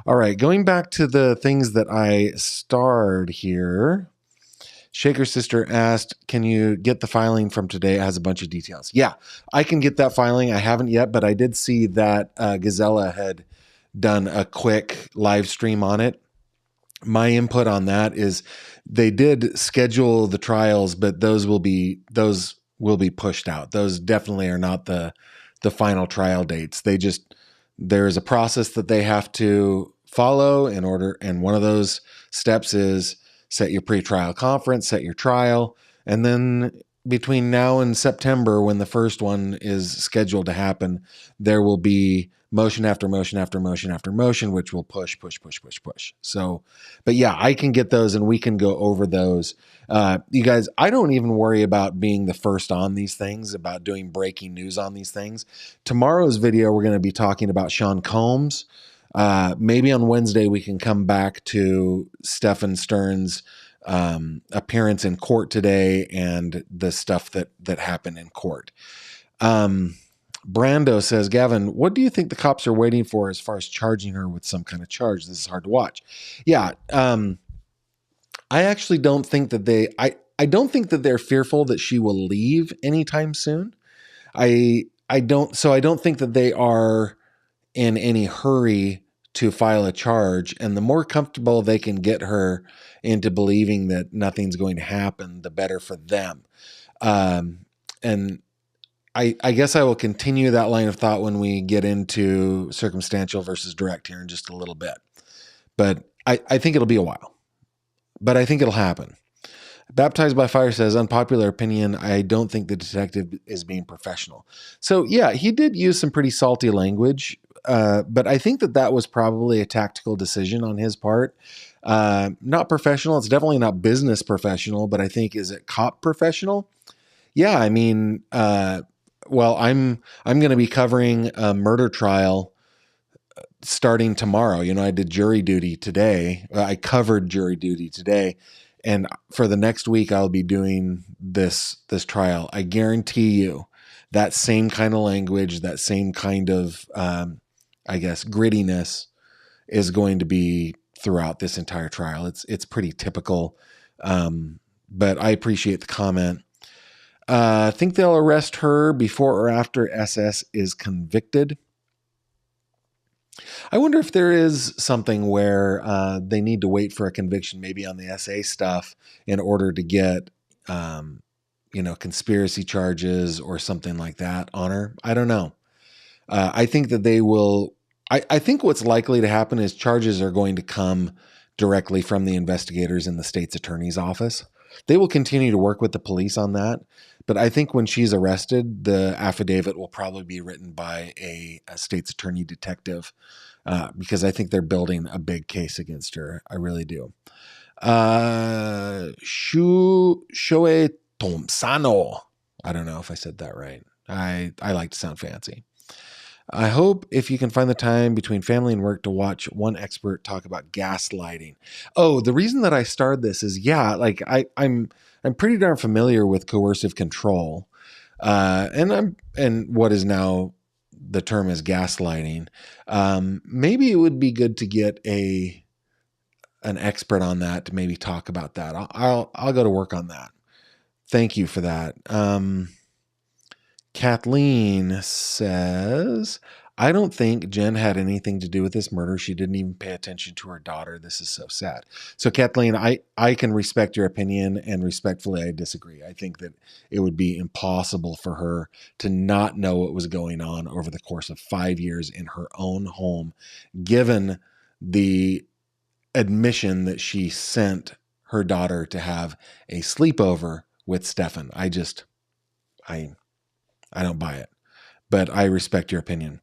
Speaker 1: All right, going back to the things that I starred here. Shaker Sister asked, can you get the filing from today? It has a bunch of details. Yeah, I can get that filing. I haven't yet, but I did see that Gazella had done a quick live stream on it. My input on that is they did schedule the trials, but those will be pushed out. Those definitely are not the final trial dates. There's a process that they have to follow in order, and one of those steps is set your pre-trial conference, set your trial, and then between now and September, when the first one is scheduled to happen, there will be motion after motion after motion after motion, which will push. So, but yeah, I can get those and we can go over those. You guys, I don't even worry about being the first on these things, about doing breaking news on these things. Tomorrow's video, we're going to be talking about Sean Combs. Maybe on Wednesday, we can come back to Stephen Stern's appearance in court today and the stuff that happened in court. Brando says, Gavin, what do you think the cops are waiting for as far as charging her with some kind of charge? This is hard to watch. Yeah. I actually don't think that I don't think that they're fearful that she will leave anytime soon. I don't think that they are in any hurry to file a charge. And the more comfortable they can get her into believing that nothing's going to happen, the better for them. And I guess I will continue that line of thought when we get into circumstantial versus direct here in just a little bit. But I think it'll be a while. But I think it'll happen. Baptized by Fire says, unpopular opinion, I don't think the detective is being professional. So yeah, he did use some pretty salty language, but I think that was probably a tactical decision on his part. Not professional. It's definitely not business professional, but I think, is it cop professional? Yeah, I mean, well, I'm going to be covering a murder trial starting tomorrow. You know, I did jury duty today. I covered jury duty today. And for the next week, I'll be doing this trial. I guarantee you that same kind of language, that same kind of, I guess, grittiness is going to be throughout this entire trial. It's pretty typical. But I appreciate the comment. Think they'll arrest her before or after SS is convicted. I wonder if there is something where they need to wait for a conviction, maybe on the SA stuff, in order to get, conspiracy charges or something like that on her. I don't know. I think that they will. I think what's likely to happen is charges are going to come directly from the investigators in the state's attorney's office. They will continue to work with the police on that. But I think when she's arrested, the affidavit will probably be written by a state's attorney detective, because I think they're building a big case against her. I really do. Shoe Thompsano. I don't know if I said that right. I like to sound fancy. I hope if you can find the time between family and work to watch one expert talk about gaslighting. Oh, the reason that I started this is, yeah, like I'm pretty darn familiar with coercive control, and what is now the term is gaslighting. Maybe it would be good to get an expert on that to maybe talk about that. I'll go to work on that. Thank you for that. Kathleen says, I don't think Jen had anything to do with this murder. She didn't even pay attention to her daughter. This is so sad. So Kathleen, I can respect your opinion, and respectfully, I disagree. I think that it would be impossible for her to not know what was going on over the course of 5 years in her own home, given the admission that she sent her daughter to have a sleepover with Stefan. I don't buy it, but I respect your opinion.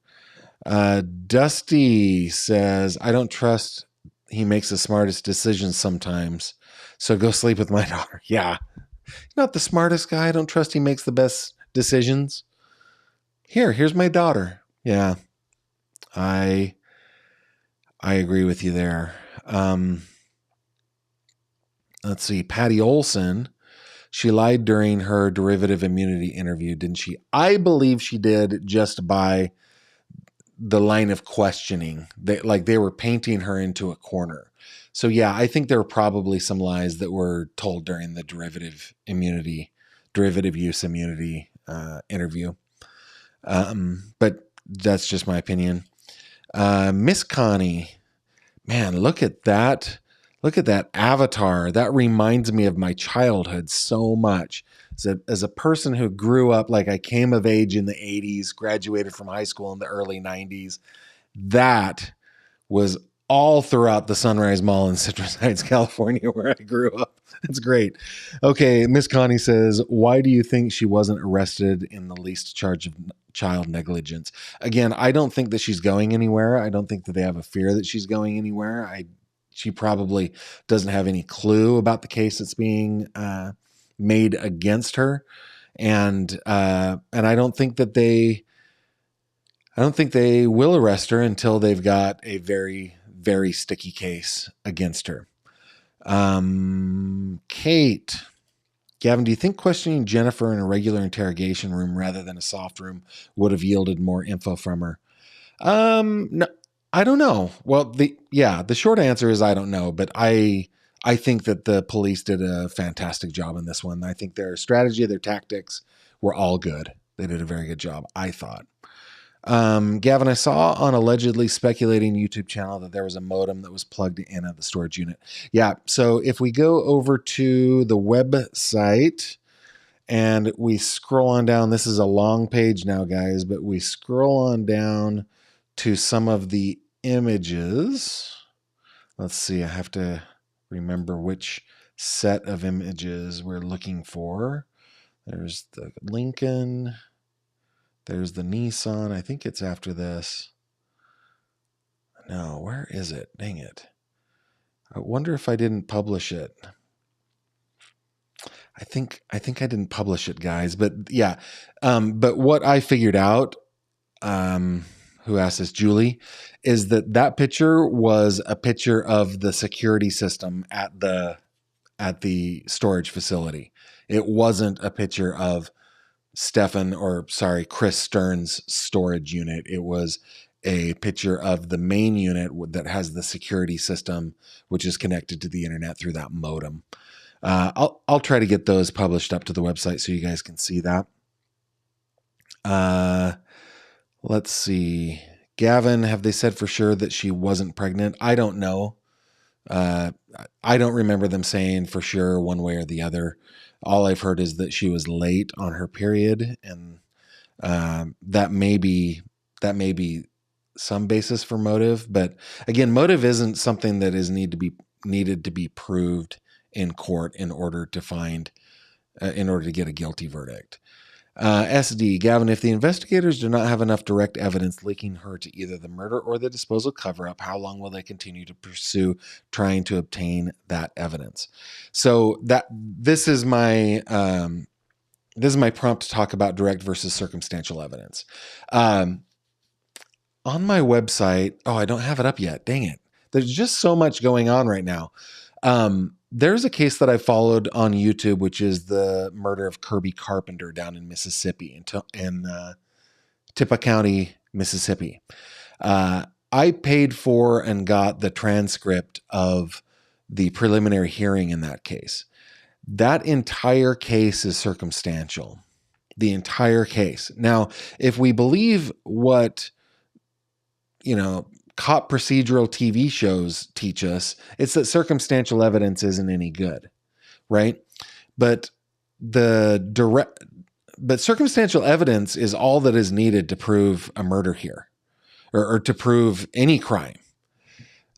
Speaker 1: Dusty says, I don't trust he makes the smartest decisions sometimes. So go sleep with my daughter. Yeah. Not the smartest guy. I don't trust he makes the best decisions. Here's my daughter. Yeah. I agree with you there. Let's see. Patty Olson. She lied during her derivative immunity interview, didn't she? I believe she did, just by the line of questioning. They were painting her into a corner. So yeah, I think there were probably some lies that were told during the derivative use immunity interview. But that's just my opinion. Miss Connie, man, look at that. Look at that avatar. That reminds me of my childhood so much. As a person who grew up, like I came of age in the 80s, graduated from high school in the early 90s, that was all throughout the Sunrise Mall in Citrus Heights, California, where I grew up. That's great. Okay, Miss Connie says, why do you think she wasn't arrested in the least charge of child negligence? Again, I don't think that she's going anywhere. I don't think that they have a fear that she's going anywhere. She probably doesn't have any clue about the case that's being made against her, and I don't think that they will arrest her until they've got a very, very sticky case against her. Kate, Gavin, do you think questioning Jennifer in a regular interrogation room rather than a soft room would have yielded more info from her? No, I don't know. Well, the short answer is I don't know, but I think that the police did a fantastic job in this one. I think their strategy, their tactics were all good. They did a very good job, I thought. Gavin, I saw on allegedly speculating YouTube channel that there was a modem that was plugged in at the storage unit. Yeah, so if we go over to the website and we scroll on down, this is a long page now, guys, but we scroll on down to some of the images. Let's see, I have to remember which set of images we're looking for. There's the Lincoln. There's the Nissan. I think it's after this. No, where is it? Dang it. I wonder if I didn't publish it. I think I didn't publish it, guys. But yeah. But what I figured out, who asked this, Julie, is that picture was a picture of the security system at the storage facility. It wasn't a picture of Chris Stern's storage unit. It was a picture of the main unit that has the security system, which is connected to the internet through that modem. I'll try to get those published up to the website so you guys can see that. Let's see. Gavin, have they said for sure that she wasn't pregnant? I don't know. I don't remember them saying for sure one way or the other. All I've heard is that she was late on her period, and that may be some basis for motive. But again, motive isn't something that is needed to be proved in court in order to get a guilty verdict. SD, Gavin, if the investigators do not have enough direct evidence linking her to either the murder or the disposal cover-up, how long will they continue to pursue trying to obtain that evidence? So this is my prompt to talk about direct versus circumstantial evidence. On my website, I don't have it up yet. Dang it. There's just so much going on right now. There's a case that I followed on YouTube, which is the murder of Kirby Carpenter down in Mississippi, in Tippah County, Mississippi. I paid for and got the transcript of the preliminary hearing in that case. That entire case is circumstantial. The entire case. Now, if we believe what cop procedural TV shows teach us, it's that circumstantial evidence isn't any good, right? But circumstantial evidence is all that is needed to prove a murder here, or to prove any crime.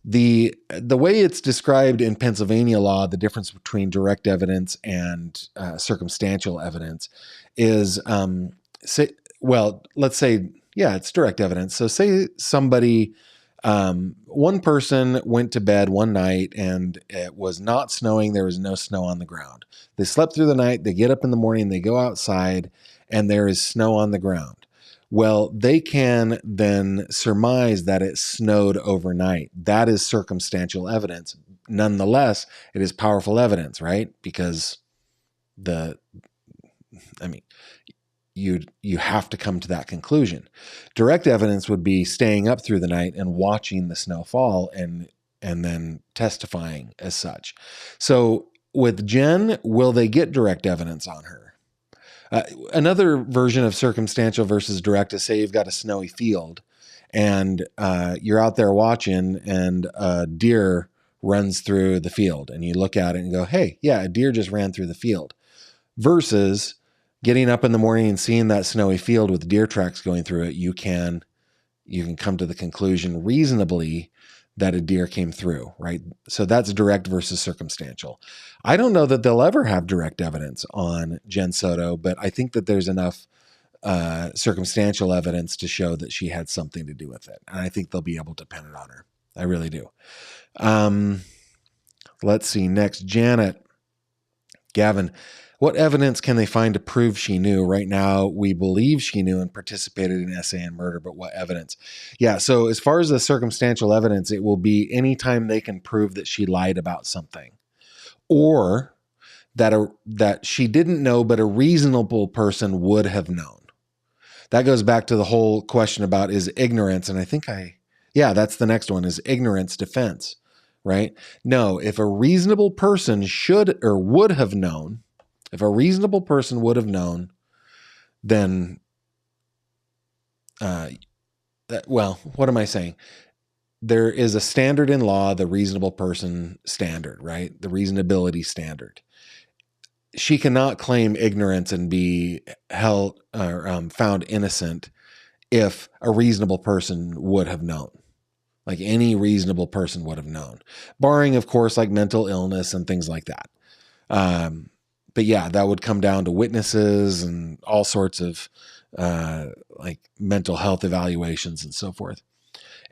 Speaker 1: The way it's described in Pennsylvania law, the difference between direct evidence and circumstantial evidence is, let's say, it's direct evidence. So say somebody, one person went to bed one night and it was not snowing. There was no snow on the ground. They slept through the night. They get up in the morning, they go outside and there is snow on the ground. Well, they can then surmise that it snowed overnight. That is circumstantial evidence. Nonetheless, it is powerful evidence, right? Because you have to come to that conclusion. Direct evidence would be staying up through the night and watching the snow fall and then testifying as such. So with Jen, will they get direct evidence on her? Another version of circumstantial versus direct is, say you've got a snowy field and you're out there watching and a deer runs through the field and you look at it and go, hey, yeah, a deer just ran through the field, versus getting up in the morning and seeing that snowy field with deer tracks going through it. You can come to the conclusion reasonably that a deer came through, right? So that's direct versus circumstantial. I don't know that they'll ever have direct evidence on Jen Soto, but I think that there's enough circumstantial evidence to show that she had something to do with it. And I think they'll be able to pin it on her. I really do. Let's see. Next, Janet. Gavin, what evidence can they find to prove she knew? Right now, we believe she knew and participated in SA and murder, but what evidence? Yeah, so as far as the circumstantial evidence, it will be anytime they can prove that she lied about something, or that she didn't know, but a reasonable person would have known. That goes back to the whole question about, is ignorance, and I think that's the next one, is ignorance defense, right? No, if a reasonable person should or would have known, if a reasonable person would have known, then, what am I saying? There is a standard in law, the reasonable person standard, right? The reasonability standard. She cannot claim ignorance and be held or found innocent if a reasonable person would have known. Like any reasonable person would have known, barring, of course, like mental illness and things like that. But yeah, that would come down to witnesses and all sorts of like mental health evaluations and so forth.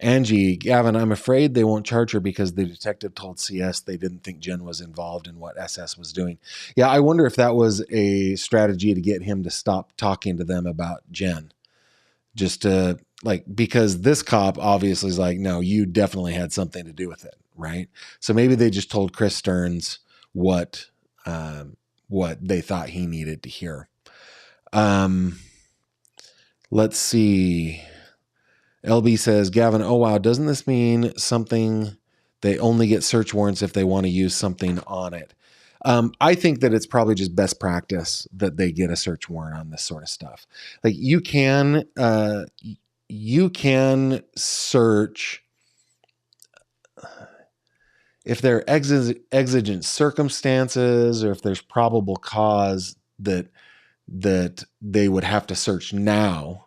Speaker 1: Angie, Gavin, I'm afraid they won't charge her because the detective told CS they didn't think Jen was involved in what SS was doing. Yeah, I wonder if that was a strategy to get him to stop talking to them about Jen. Just to, because this cop obviously is like, no, you definitely had something to do with it, right? So maybe they just told Chris Stearns what they thought he needed to hear. Let's see. LB says, Gavin, oh wow, doesn't this mean something? They only get search warrants if they want to use something on it. I think that it's probably just best practice that they get a search warrant on this sort of stuff. Like you can search if there are exigent circumstances, or if there's probable cause that they would have to search now,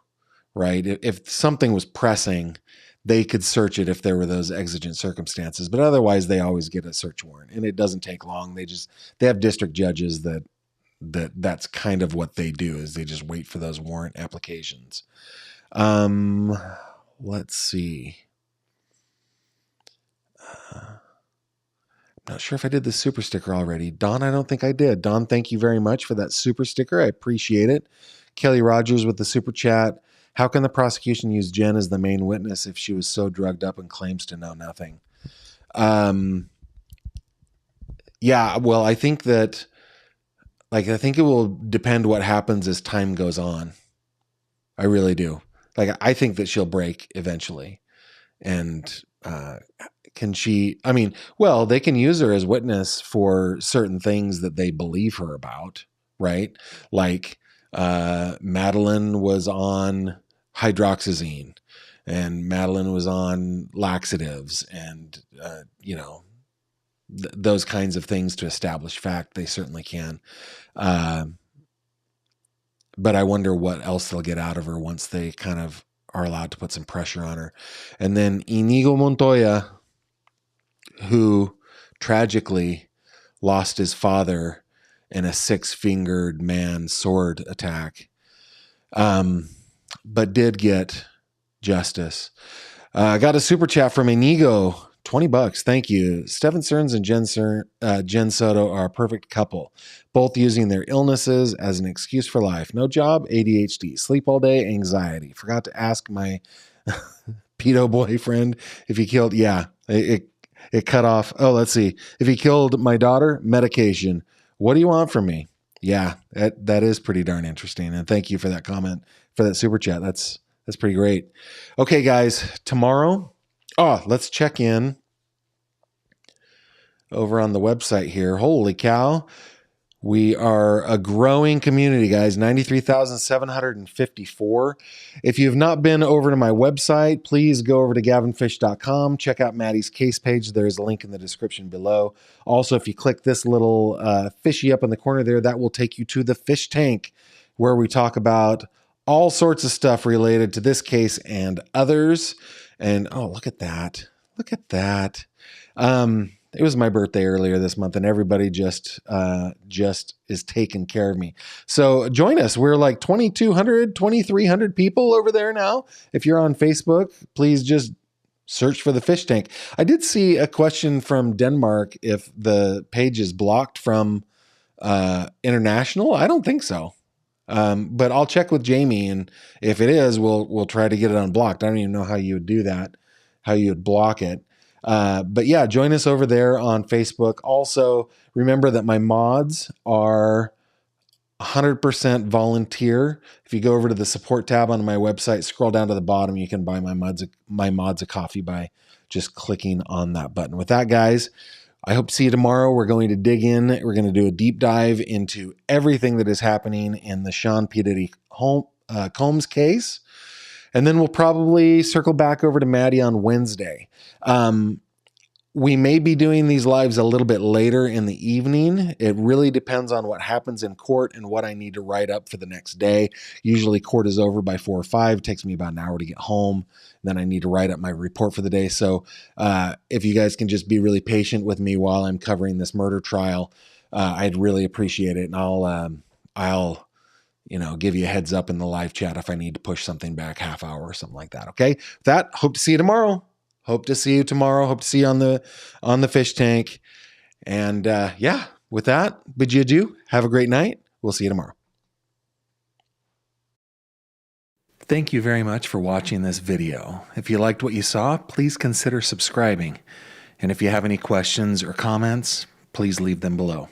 Speaker 1: right? If something was pressing, they could search it if there were those exigent circumstances, but otherwise they always get a search warrant, and it doesn't take long. They have district judges that's kind of what they do, is they just wait for those warrant applications. Let's see. Not sure if I did the super sticker already. Don, I don't think I did. Don, thank you very much for that super sticker. I appreciate it. Kelly Rogers with the super chat. How can the prosecution use Jen as the main witness if she was so drugged up and claims to know nothing? Yeah, well, I think that, I think it will depend what happens as time goes on. I really do. I think that she'll break eventually. And, can she, they can use her as witness for certain things that they believe her about, right? Like, Madeline was on hydroxyzine. and Madeline was on laxatives and, those kinds of things to establish fact. They certainly can. But I wonder what else they'll get out of her once they kind of are allowed to put some pressure on her. And then Inigo Montoya, who tragically lost his father in a 6-fingered man sword attack, but did get justice. I got a super chat from Inigo, $20. Thank you. Stephen Stearns and Jen Soto are a perfect couple, both using their illnesses as an excuse for life. No job, ADHD, sleep all day, anxiety. Forgot to ask my pedo boyfriend if he killed. Yeah, it cut off. Oh, let's see. If he killed my daughter, medication. What do you want from me? Yeah, that is pretty darn interesting. And thank you for that comment, for that super chat. That's pretty great. Okay, guys, tomorrow. Oh, let's check in over on the website here. Holy cow. We are a growing community, guys. 93,754. If you have not been over to my website, please go over to gavinfish.com. Check out Maddie's case page. There's a link in the description below. Also, if you click this little fishy up in the corner there, that will take you to the fish tank, where we talk about all sorts of stuff related to this case and others. And oh, look at that. Look at that. It was my birthday earlier this month, and everybody just is taking care of me. So join us. We're like 2,200, 2,300 people over there now. If you're on Facebook, please just search for the fish tank. I did see a question from Denmark if the page is blocked from international. I don't think so. But I'll check with Jamie, and if it is, we'll try to get it unblocked. I don't even know how you would do that, how you would block it. But yeah, join us over there on Facebook. Also, remember that my mods are 100% volunteer. If you go over to the support tab on my website, scroll down to the bottom, you can buy my mods a coffee by just clicking on that button. With that, guys, I hope to see you tomorrow. We're going to dig in. We're going to do a deep dive into everything that is happening in the Sean P. Diddy Combs case. And then we'll probably circle back over to Maddie on Wednesday. We may be doing these lives a little bit later in the evening. It really depends on what happens in court and what I need to write up for the next day. Usually court is over by 4 or 5. It takes me about an hour to get home. Then I need to write up my report for the day. So if you guys can just be really patient with me while I'm covering this murder trial, I'd really appreciate it. And I'll give you a heads up in the live chat if I need to push something back half hour or something like that. Okay. With that, hope to see you tomorrow. Hope to see you on the fish tank. And with that, bid you adieu. Have a great night. We'll see you tomorrow. Thank you very much for watching this video. If you liked what you saw, please consider subscribing. And if you have any questions or comments, please leave them below.